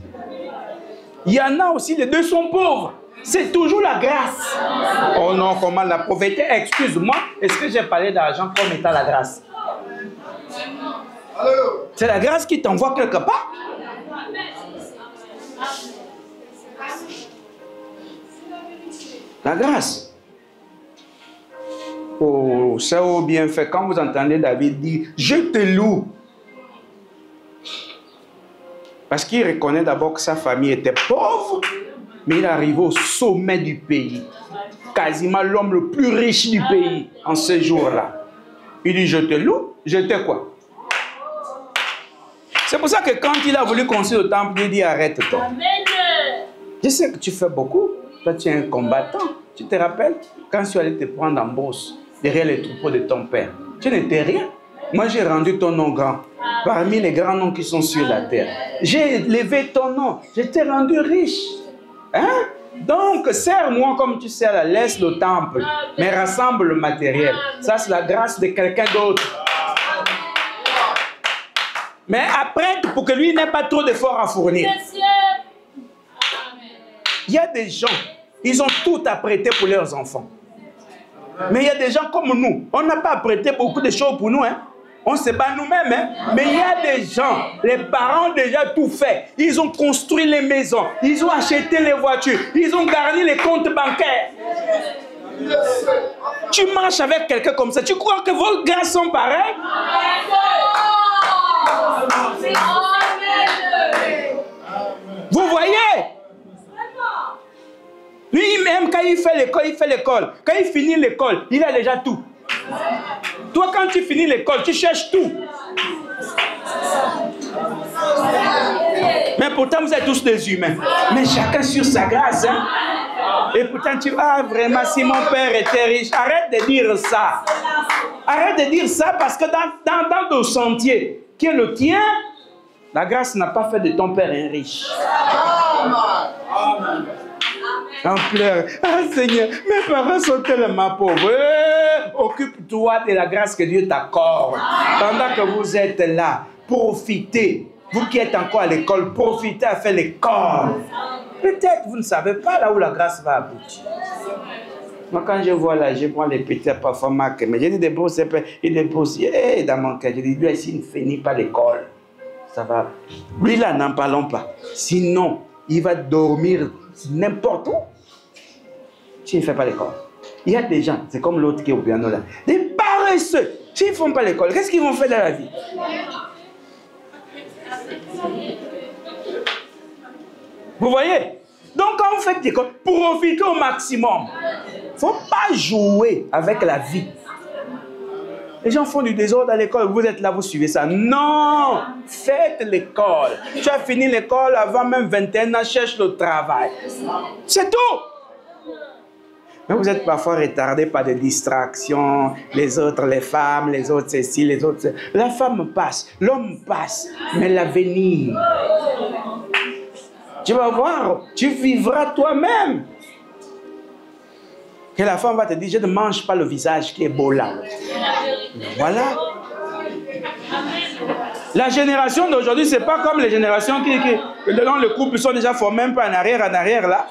Il y en a aussi, les deux sont pauvres. C'est toujours la grâce. Oh non, comment la pauvreté? Excuse-moi, est-ce que j'ai parlé d'argent comme étant la grâce? C'est la grâce qui t'envoie quelque part. La grâce. Oh, ça au bien fait. Quand vous entendez David dire, je te loue. Parce qu'il reconnaît d'abord que sa famille était pauvre, mais il est arrivé au sommet du pays. Quasiment l'homme le plus riche du pays en ce jour-là. Il dit, je te loue, je te quoi? C'est pour ça que quand il a voulu construire le temple, il dit, arrête-toi. Je sais que tu fais beaucoup. Toi, tu es un combattant. Tu te rappelles quand tu allais te prendre en bourse derrière les troupeaux de ton père? Tu n'étais rien. Moi, j'ai rendu ton nom grand. Parmi les grands noms qui sont sur la terre. J'ai levé ton nom. Je t'ai rendu riche. Hein? Donc, sers-moi comme tu sers, laisse le temple. Mais rassemble le matériel. Ça, c'est la grâce de quelqu'un d'autre. Mais après, pour que lui n'ait pas trop d'efforts à fournir. Il y a des gens, ils ont tout apprêté pour leurs enfants. Mais il y a des gens comme nous, on n'a pas apprêté beaucoup de choses pour nous. Hein? On se bat nous-mêmes. Hein? Mais il y a des gens, les parents ont déjà tout fait. Ils ont construit les maisons, ils ont acheté les voitures, ils ont garni les comptes bancaires. Tu marches avec quelqu'un comme ça, tu crois que vos grâces sont pareilles? Vous voyez? Lui-même, quand il fait l'école. Quand il finit l'école, il a déjà tout. Toi, quand tu finis l'école, tu cherches tout. Mais pourtant, vous êtes tous des humains. Mais chacun sur sa grâce. Hein? Et pourtant, tu vas vraiment, si mon père était riche, arrête de dire ça. Arrête de dire ça parce que dans ton sentier, qui est le tien, la grâce n'a pas fait de ton père un riche. Amen. On pleure. Ah Seigneur, mes parents sont tellement pauvres. Occupe-toi de la grâce que Dieu t'accorde. Pendant que vous êtes là, profitez. Vous qui êtes encore à l'école, profitez à faire l'école. Peut-être vous ne savez pas là où la grâce va aboutir. Moi, quand je vois là, je prends les petits parfois marqués. Mais j'ai dit des beaux CP, il est beau aussi. Dans mon cas, je dis, lui, s'il ne finit pas l'école, ça va. Lui, là, n'en parlons pas. Sinon, il va dormir n'importe où. S'il ne fait pas l'école. Il y a des gens, c'est comme l'autre qui est au piano là, des paresseux. S'ils ne font pas l'école, qu'est-ce qu'ils vont faire dans la vie? Vous voyez? Donc, quand vous faites l'école, profitez au maximum. Il ne faut pas jouer avec la vie. Les gens font du désordre à l'école, vous êtes là, vous suivez ça. Non! Faites l'école. Tu as fini l'école avant même 21 ans, cherche le travail. C'est tout! Mais vous êtes parfois retardés par des distractions, les autres, les femmes, les autres ceci, les autres. La femme passe, l'homme passe, mais l'avenir. Tu vas voir, tu vivras toi-même. Que la femme va te dire, je ne mange pas le visage qui est beau là. Voilà. La génération d'aujourd'hui, ce n'est pas comme les générations qui dont les couples sont déjà formés un peu en arrière là.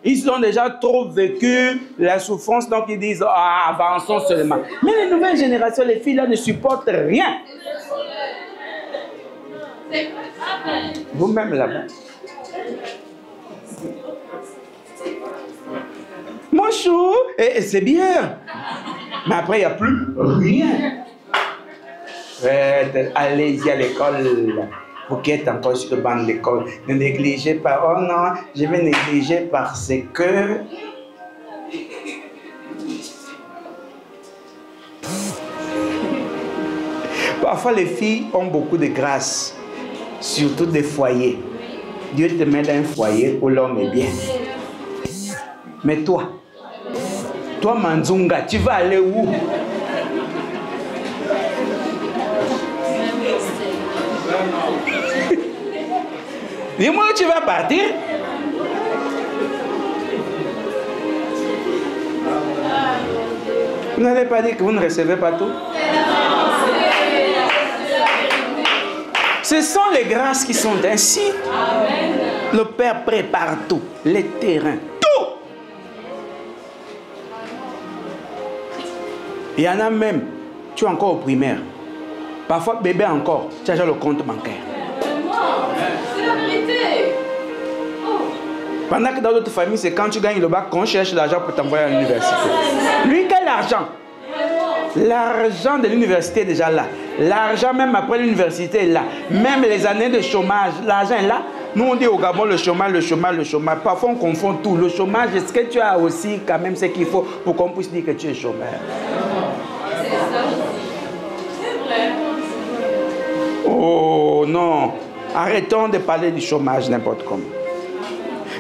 Ils ont déjà trop vécu la souffrance, donc ils disent, ah, avançons seulement. Mais les nouvelles générations, les filles là ne supportent rien. Vous-même là-bas. Mon chou, c'est bien. Mais après, il n'y a plus rien. Allez-y à l'école. Vous qui êtes encore sur le banc de l'école, ne négligez pas. Oh non, je vais négliger parce que... Parfois, les filles ont beaucoup de grâce, surtout des foyers. Dieu te met dans un foyer où l'homme est bien. Mais toi, Manzunga, tu vas aller où? Dis-moi où tu vas partir. Vous n'allez pas dire que vous ne recevez pas tout? Ce sont les grâces qui sont ainsi. Le Père prépare tout, les terrains, tout. Il y en a même, tu es encore au primaire. Parfois, bébé encore, tu as déjà le compte bancaire. C'est la vérité. Pendant que dans d'autres familles, c'est quand tu gagnes le bac qu'on cherche l'argent pour t'envoyer à l'université. Lui, quel argent? L'argent de l'université est déjà là. L'argent même après l'université est là. Même les années de chômage, l'argent est là. Nous on dit au Gabon le chômage, le chômage, le chômage. Parfois on confond tout. Le chômage, est-ce que tu as aussi quand même ce qu'il faut pour qu'on puisse dire que tu es chômeur? Oh non. Arrêtons de parler du chômage n'importe comment.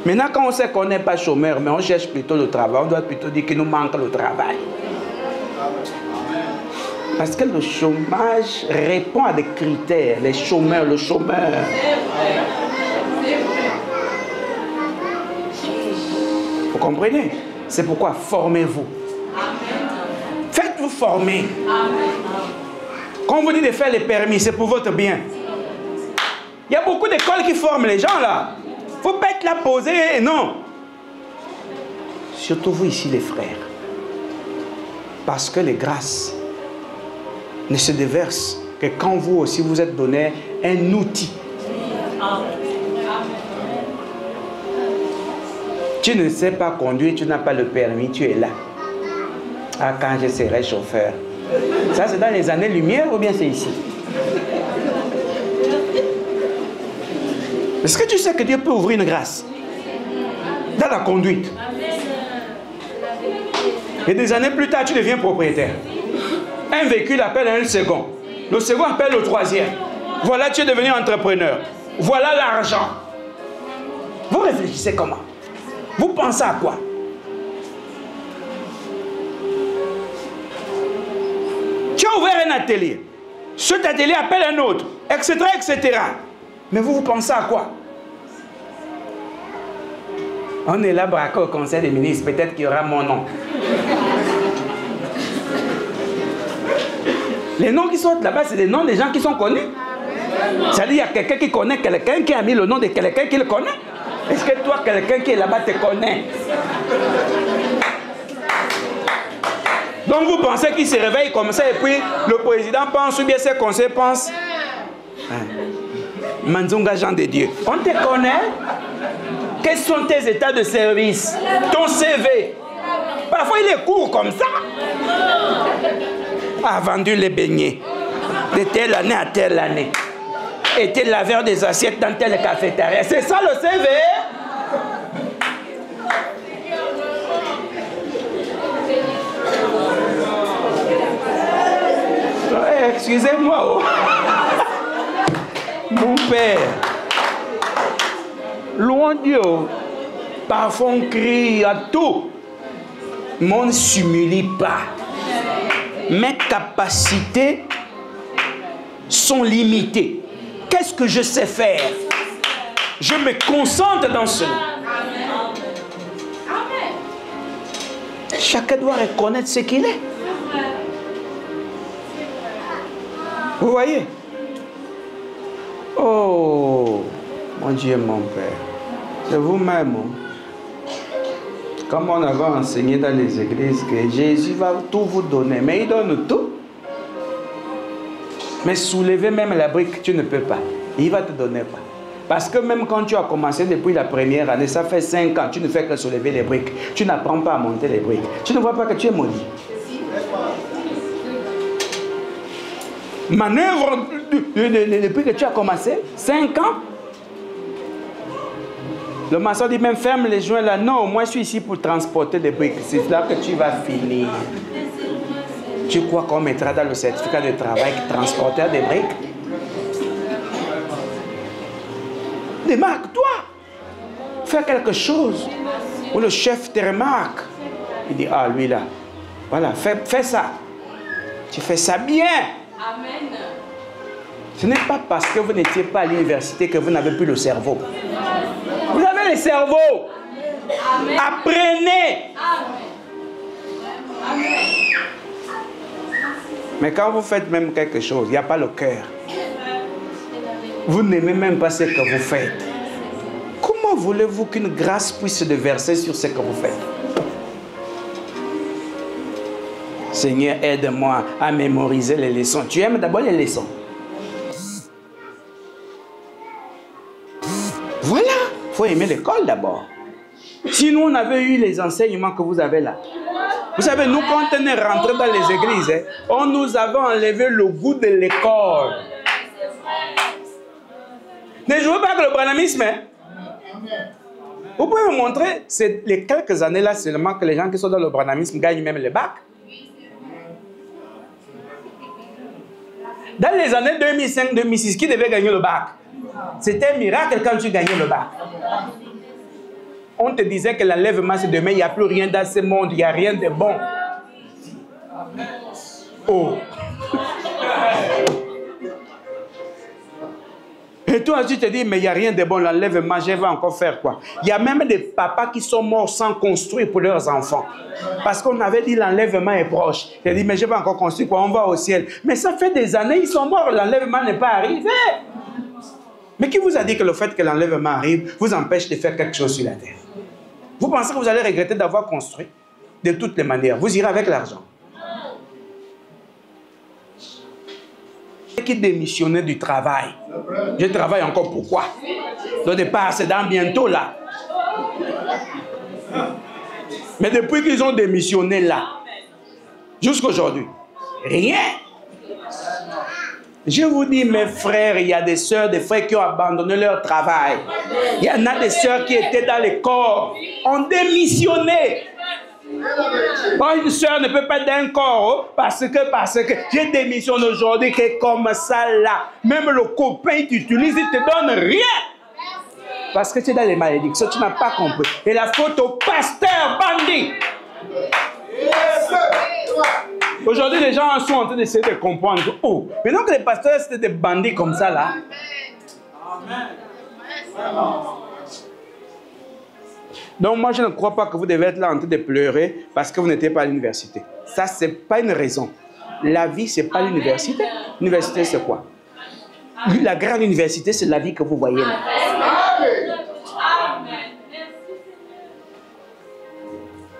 Maintenant quand on sait qu'on n'est pas chômeur, mais on cherche plutôt le travail, on doit plutôt dire qu'il nous manque le travail. Parce que le chômage répond à des critères. Les chômeurs, le chômeur. Vous comprenez? C'est pourquoi formez-vous. Faites-vous former. Quand on vous dit de faire les permis, c'est pour votre bien. Il y a beaucoup d'écoles qui forment les gens là. Il ne faut pas être là posé, non. Surtout vous ici les frères. Parce que les grâces ne se déversent que quand vous aussi vous êtes donné un outil. Tu ne sais pas conduire, tu n'as pas le permis, tu es là. Ah, quand je serai chauffeur. Ça c'est dans les années lumière ou bien c'est ici? Est-ce que tu sais que Dieu peut ouvrir une grâce dans la conduite? Et des années plus tard, tu deviens propriétaire. Un véhicule appelle un second. Le second appelle le troisième. Voilà, tu es devenu entrepreneur. Voilà l'argent. Vous réfléchissez comment? Vous pensez à quoi? Tu as ouvert un atelier. Cet atelier appelle un autre, etc., etc. Mais vous pensez à quoi? On est là, braqué au conseil des ministres. Peut-être qu'il y aura mon nom. Les noms qui sont là-bas, c'est des noms des gens qui sont connus. C'est-à-dire qu'il y a quelqu'un qui connaît quelqu'un qui a mis le nom de quelqu'un qui le connaît. Est-ce que toi, quelqu'un qui est là-bas te connaît? Donc vous pensez qu'il se réveille comme ça et puis le président pense ou bien ses conseillers pensent. Manzunga, Jean de Dieu. On te connaît? Quels sont tes états de service? Ton CV? Parfois il est court comme ça. A vendu les beignets de telle année à telle année. Était laveur des assiettes dans telle cafétéria. C'est ça le CV? Excusez-moi. Oh. Mon père. Loin de Dieu. Parfois on crie à tout. Mais on ne s'humilie pas. Mes capacités sont limitées. Qu'est-ce que je sais faire? Je me concentre dans cela. Chacun doit reconnaître ce qu'il est. Vous voyez? Oh, mon Dieu, mon Père. C'est vous-même. Comme on avait enseigné dans les églises que Jésus va tout vous donner, mais il donne tout. Mais soulever même la brique, tu ne peux pas. Il va te donner pas. Parce que même quand tu as commencé depuis la première année, ça fait 5 ans, tu ne fais que soulever les briques. Tu n'apprends pas à monter les briques. Tu ne vois pas que tu es maudit. Manœuvre depuis que tu as commencé, 5 ans. Le maçon dit même ferme les joints là. Non, moi je suis ici pour transporter des briques. C'est là que tu vas finir. Tu crois qu'on mettra dans le certificat de travail transporteur des briques? Démarque-toi. Fais quelque chose. Ou le chef te remarque. Il dit, ah lui là. Voilà, fais ça. Tu fais ça bien. Amen. Ce n'est pas parce que vous n'étiez pas à l'université que vous n'avez plus le cerveau. Vous avez le cerveau. Amen. Apprenez. Amen. Mais quand vous faites même quelque chose, il n'y a pas le cœur. Vous n'aimez même pas ce que vous faites. Comment voulez-vous qu'une grâce puisse se déverser sur ce que vous faites? Seigneur, aide-moi à mémoriser les leçons. Tu aimes d'abord les leçons. Voilà. Il faut aimer l'école d'abord. Sinon, on avait eu les enseignements que vous avez là. Vous savez, nous, quand on est rentré dans les églises, on nous avait enlevé le goût de l'école. Ne jouez pas avec le branhamisme. Vous pouvez me montrer, c'est les quelques années là seulement que les gens qui sont dans le branhamisme gagnent même le bac. Dans les années 2005-2006, qui devait gagner le bac? C'était un miracle quand tu gagnais le bac. On te disait que l'enlèvement c'est demain, il n'y a plus rien dans ce monde, il n'y a rien de bon. Oh. Et toi, tu te dis, mais il n'y a rien de bon, l'enlèvement, je vais encore faire quoi? Il y a même des papas qui sont morts sans construire pour leurs enfants. Parce qu'on avait dit l'enlèvement est proche. Il a dit, mais je vais encore construire quoi? On va au ciel. Mais ça fait des années, ils sont morts, l'enlèvement n'est pas arrivé. Mais qui vous a dit que le fait que l'enlèvement arrive vous empêche de faire quelque chose sur la terre? Vous pensez que vous allez regretter d'avoir construit? De toutes les manières, vous irez avec l'argent. Qui démissionnait du travail. Je travaille encore pourquoi? Le départ, c'est dans bientôt là. Mais depuis qu'ils ont démissionné là, jusqu'à aujourd'hui, rien. Je vous dis, mes frères, il y a des sœurs, des frères qui ont abandonné leur travail. Il y en a des sœurs qui étaient dans les corps, ont démissionné. Une soeur ne peut pas être d'un corps parce que je démissionne aujourd'hui, que comme ça là, même le copain que tu utilises, il ne te donne rien. Parce que tu es dans les malédictions, tu n'as pas compris. Et la faute au pasteur bandit. Aujourd'hui, les gens sont en train d'essayer de comprendre. Oh, maintenant que les pasteurs c'était des bandits comme ça là. Donc moi, je ne crois pas que vous devez être là en train de pleurer parce que vous n'étiez pas à l'université. Ça, ce n'est pas une raison. La vie, ce n'est pas l'université. L'université, c'est quoi? La grande université, c'est la vie que vous voyez là.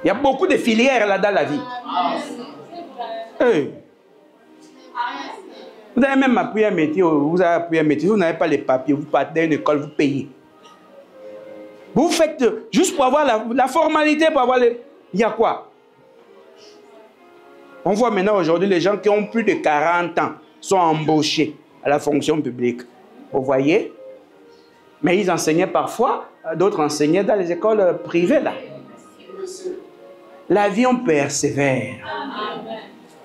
Il y a beaucoup de filières là dans la vie. Hey. Vous avez même appris un métier, vous avez appris un métier, vous n'avez pas les papiers, vous partez à une école, vous payez. Vous faites juste pour avoir la formalité, pour avoir les... Il y a quoi? On voit maintenant aujourd'hui les gens qui ont plus de 40 ans sont embauchés à la fonction publique. Vous voyez? Mais ils enseignaient parfois, d'autres enseignaient dans les écoles privées là. La vie, on persévère.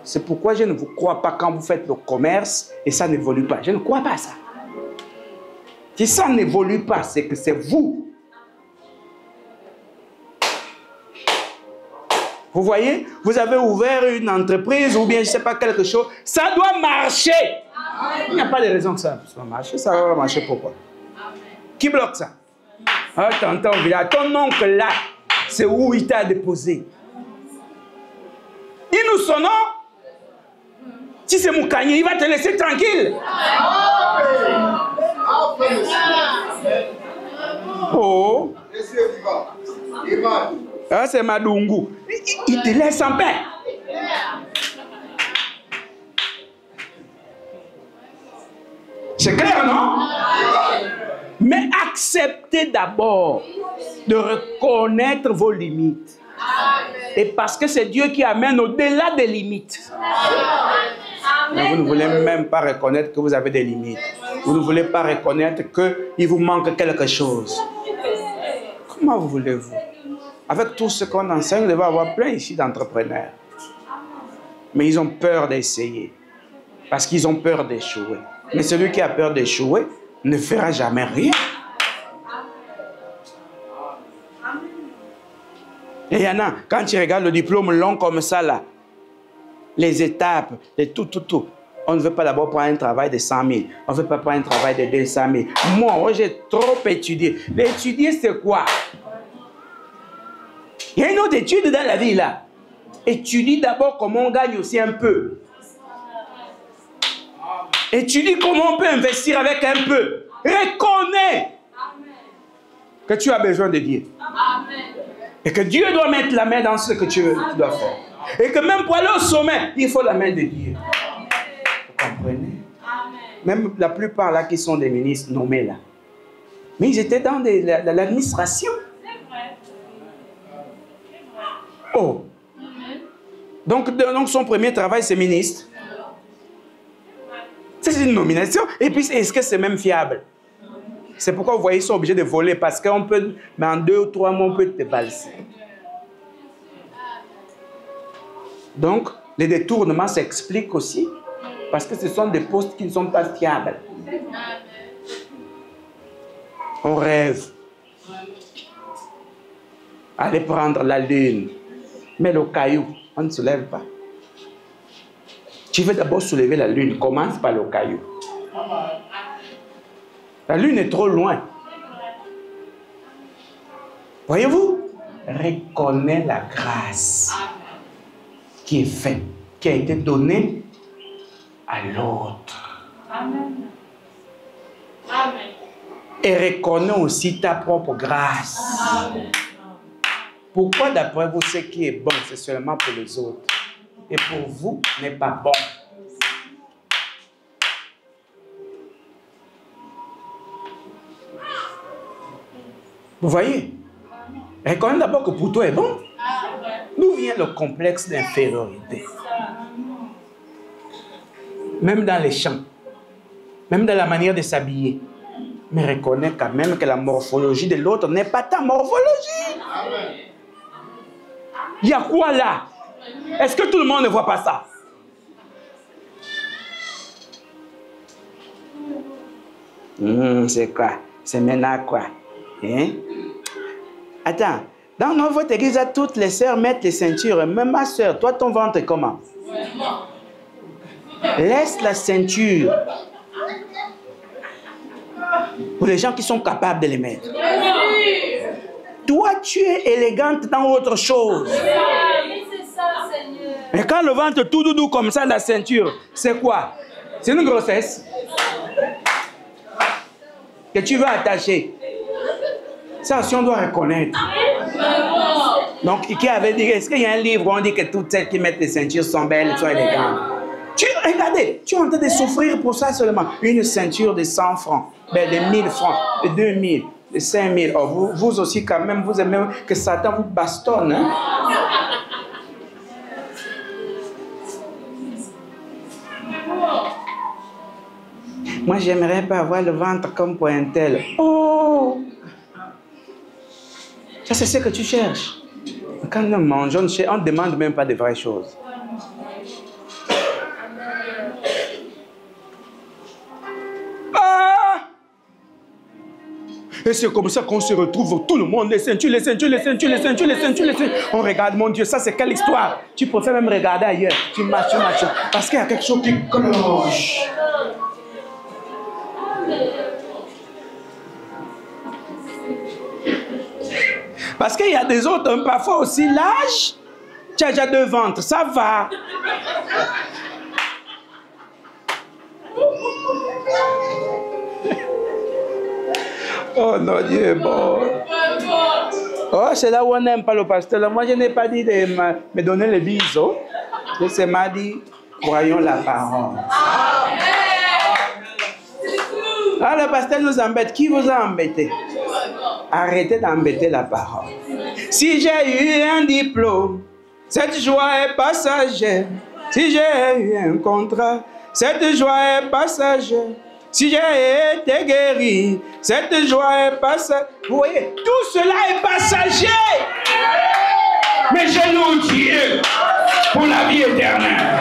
C'est pourquoi je ne vous crois pas quand vous faites le commerce et ça n'évolue pas. Je ne crois pas à ça. Si ça n'évolue pas, c'est que c'est vous. Vous voyez, vous avez ouvert une entreprise ou bien je ne sais pas quelque chose. Ça doit marcher. Il n'y a pas de raison que ça va marcher. Ça va marcher pourquoi? Qui bloque ça? Ah, ton oncle là, c'est où il t'a déposé. Et nous sonnons. Si c'est Moukanye, il va te laisser tranquille. Oh. Ah, c'est Madungu. Il te laisse en paix. C'est clair, non? Mais acceptez d'abord de reconnaître vos limites. Et parce que c'est Dieu qui amène au-delà des limites. Mais vous ne voulez même pas reconnaître que vous avez des limites. Vous ne voulez pas reconnaître qu'il vous manque quelque chose. Comment vous voulez-vous? Avec tout ce qu'on enseigne, il va y avoir plein ici d'entrepreneurs. Mais ils ont peur d'essayer. Parce qu'ils ont peur d'échouer. Mais celui qui a peur d'échouer ne fera jamais rien. Et il y en a, quand tu regardes le diplôme long comme ça, là, les étapes, tout. On ne veut pas d'abord prendre un travail de 100 000. On ne veut pas prendre un travail de 200 000. Moi, j'ai trop étudié. L'étudier, c'est quoi? Il y a une autre étude dans la vie, là. Étudie d'abord comment on gagne aussi un peu. Étudie comment on peut investir avec un peu. Reconnais que tu as besoin de Dieu. Et que Dieu doit mettre la main dans ce que tu dois faire. Et que même pour aller au sommet, il faut la main de Dieu. Vous comprenez? Même la plupart là qui sont des ministres nommés là. Mais ils étaient dans l'administration. Oh. Donc son premier travail, c'est ministre. C'est une nomination. Et puis, est-ce que c'est même fiable? C'est pourquoi vous voyez, ils sont obligés de voler. Parce qu'on peut, mais en 2 ou 3 mois, on peut te valser. Donc, les détournements s'expliquent aussi. Parce que ce sont des postes qui ne sont pas fiables. On rêve. Aller prendre la lune. Mais le caillou, on ne se lève pas. Tu veux d'abord soulever la lune, commence par le caillou. La lune est trop loin. Voyez-vous? Reconnais la grâce qui est faite, qui a été donnée à l'autre. Amen. Amen. Et reconnais aussi ta propre grâce. Amen. Pourquoi d'après vous, ce qui est bon, c'est seulement pour les autres? Et pour vous, n'est pas bon. Vous voyez? Reconnais d'abord que pour toi est bon. D'où vient le complexe d'infériorité? Même dans les chants, même dans la manière de s'habiller. Mais reconnais quand même que la morphologie de l'autre n'est pas ta morphologie. Il y a quoi là? Est-ce que tout le monde ne voit pas ça? C'est quoi? C'est maintenant quoi? Hein? Attends, dans votre église, toutes les sœurs mettent les ceintures. Même ma sœur, toi, ton ventre est comment? Laisse la ceinture pour les gens qui sont capables de les mettre. Toi, tu es élégante dans autre chose. Mais quand le ventre tout doudou comme ça, la ceinture, c'est quoi? C'est une grossesse que tu veux attacher. Ça aussi, on doit reconnaître. Donc, qui avait dit, est-ce qu'il y a un livre où on dit que toutes celles qui mettent les ceintures sont belles, sont élégantes? Regardez, tu es en train de souffrir pour ça seulement. Une ceinture de 100 francs, ben de 1000 francs, de 2000, de 5000. Oh, vous aussi, quand même, vous aimez que Satan vous bastonne. Hein? Moi, j'aimerais pas avoir le ventre comme pour un tel. Oh! Ça, c'est ce que tu cherches. Quand on mange, on ne demande même pas de vraies choses. Ah! Et c'est comme ça qu'on se retrouve, tout le monde, les ceintures, les ceintures, les ceintures, les ceintures, les ceintures, les ceintures. On regarde, mon Dieu, ça c'est quelle histoire? Tu préfères même regarder ailleurs. Tu marches. Parce qu'il y a quelque chose qui cloche. Parce qu'il y a des autres, parfois aussi, l'âge, tu as déjà 2 ventres, ça va. Oh non, Dieu est bon. Oh, c'est là où on n'aime pas le pasteur. Moi, je n'ai pas dit de me donner les bisous. Je m'a dit, voyons la parole. Ah, le pasteur nous embête. Qui vous a embêté? Arrêtez d'embêter la parole. Si j'ai eu un diplôme, cette joie est passagère. Si j'ai eu un contrat, cette joie est passagère. Si j'ai été guéri, cette joie est passagère. Vous voyez, tout cela est passager. Mais je loue Dieu pour la vie éternelle.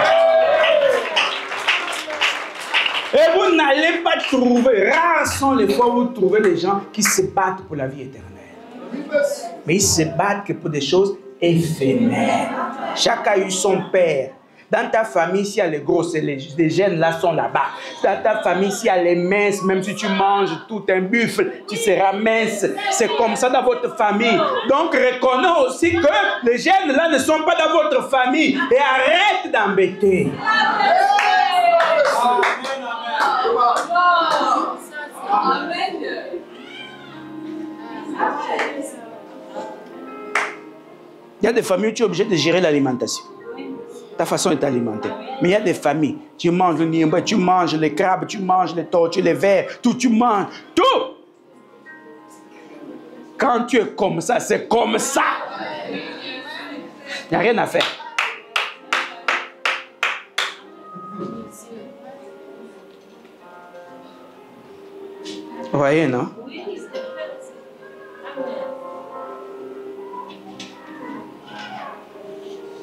Et vous n'allez pas trouver, rares sont les fois où vous trouvez les gens qui se battent pour la vie éternelle. Mais ils se battent que pour des choses éphémères. Chacun a eu son père. Dans ta famille, s'il y a les grosses, les gènes là sont là-bas. Dans ta famille, s'il y a les minces, même si tu manges tout un buffle, tu seras mince. C'est comme ça dans votre famille. Donc reconnais aussi que les gènes là ne sont pas dans votre famille. Et arrête d'embêter. Il y a des familles où tu es obligé de gérer l'alimentation. Ta façon est alimentée. Mais il y a des familles, tu manges le niamba, tu manges les crabes, tu manges les tortues, les vers, tout, tu manges, tout. Quand tu es comme ça, c'est comme ça. Il n'y a rien à faire. Vous voyez, non?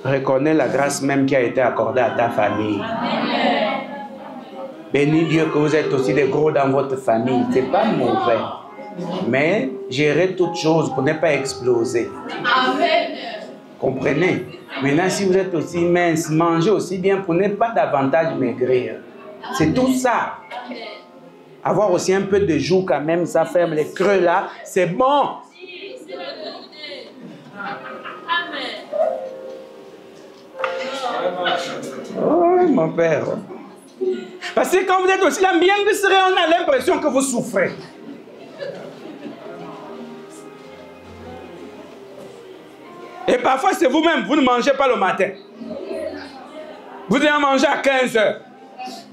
Reconnais la grâce même qui a été accordée à ta famille. Bénis Dieu que vous êtes aussi des gros dans votre famille. Ce n'est pas mauvais. Mais gérez toutes choses pour ne pas exploser. Comprenez? Maintenant, si vous êtes aussi mince, mangez aussi bien pour ne pas davantage maigrir. C'est tout ça. Avoir aussi un peu de joue quand même, ça ferme les creux là, c'est bon. Oh, mon père. Parce que quand vous êtes aussi là, bien que ce serait, on a l'impression que vous souffrez. Et parfois, c'est vous-même, vous ne mangez pas le matin. Vous devez manger à 15 h.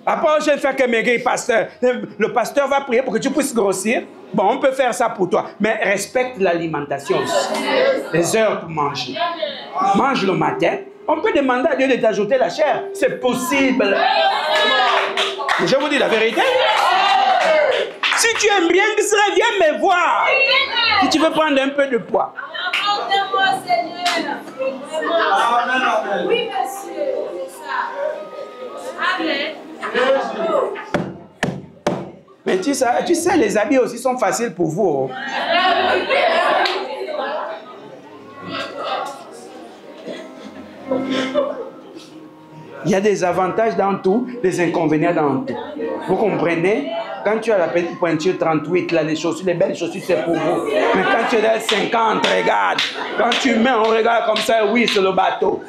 Après, je vais faire que maigrir, pasteur. Le pasteur va prier pour que tu puisses grossir. Bon, on peut faire ça pour toi. Mais respecte l'alimentation aussi. Les heures pour manger. Mange le matin. On peut demander à Dieu de t'ajouter la chair. C'est possible. Je vous dis la vérité. Si tu aimes bien, viens me voir. Si tu veux prendre un peu de poids. Apporte-moi, Seigneur. Oui, monsieur. C'est ça. Amen. Mais tu sais, les habits aussi sont faciles pour vous. Il y a des avantages dans tout, des inconvénients dans tout. Vous comprenez? Quand tu as la petite pointure 38, là, les chaussures, les belles chaussures, c'est pour vous. Mais quand tu es dans 50, regarde. Quand tu mets, on regarde comme ça, oui, c'est le bateau.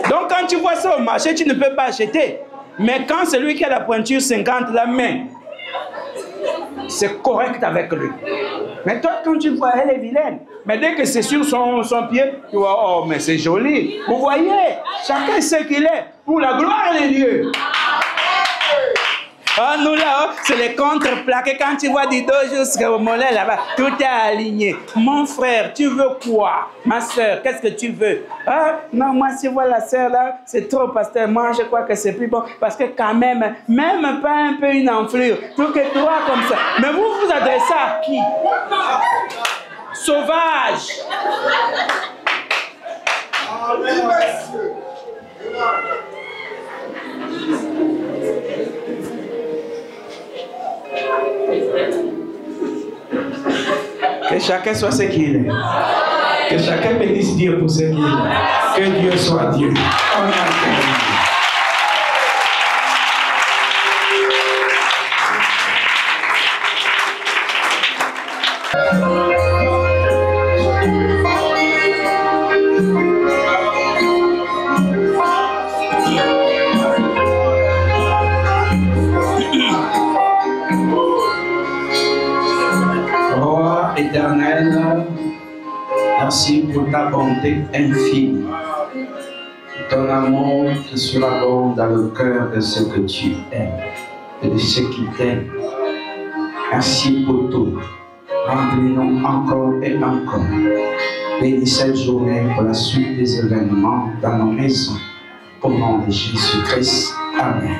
Donc, quand tu vois ça au marché, tu ne peux pas acheter. Mais quand celui qui a la pointure 50 la main, c'est correct avec lui. Mais toi, quand tu vois, elle est vilaine. Mais dès que c'est sur son pied, tu vois, oh, mais c'est joli. Vous voyez, chacun sait qu'il est pour la gloire de Dieu. Ah, nous là, c'est les contreplaqués. Quand tu vois du dos jusqu'au mollet là-bas, tout est aligné. Mon frère, tu veux quoi? Ma soeur, qu'est-ce que tu veux? Ah, non, moi, si je vois la soeur là, c'est trop, pasteur. Moi, je crois que c'est plus bon. Parce que quand même pas un peu une enflure. Tout que toi comme ça. Mais vous vous adressez à qui? Sauvage. Que chacun soit ce qu'il est. Que chacun bénisse Dieu pour ce qu'il est. Que Dieu soit Dieu. Éternel, merci pour ta bonté infinie. Ton amour qui surabonde dans le cœur de ceux que tu aimes et de ceux qui t'aiment. Merci pour tout. Remplis-nous encore et encore. Bénis cette journée pour la suite des événements dans nos maisons. Au nom de Jésus-Christ. Amen.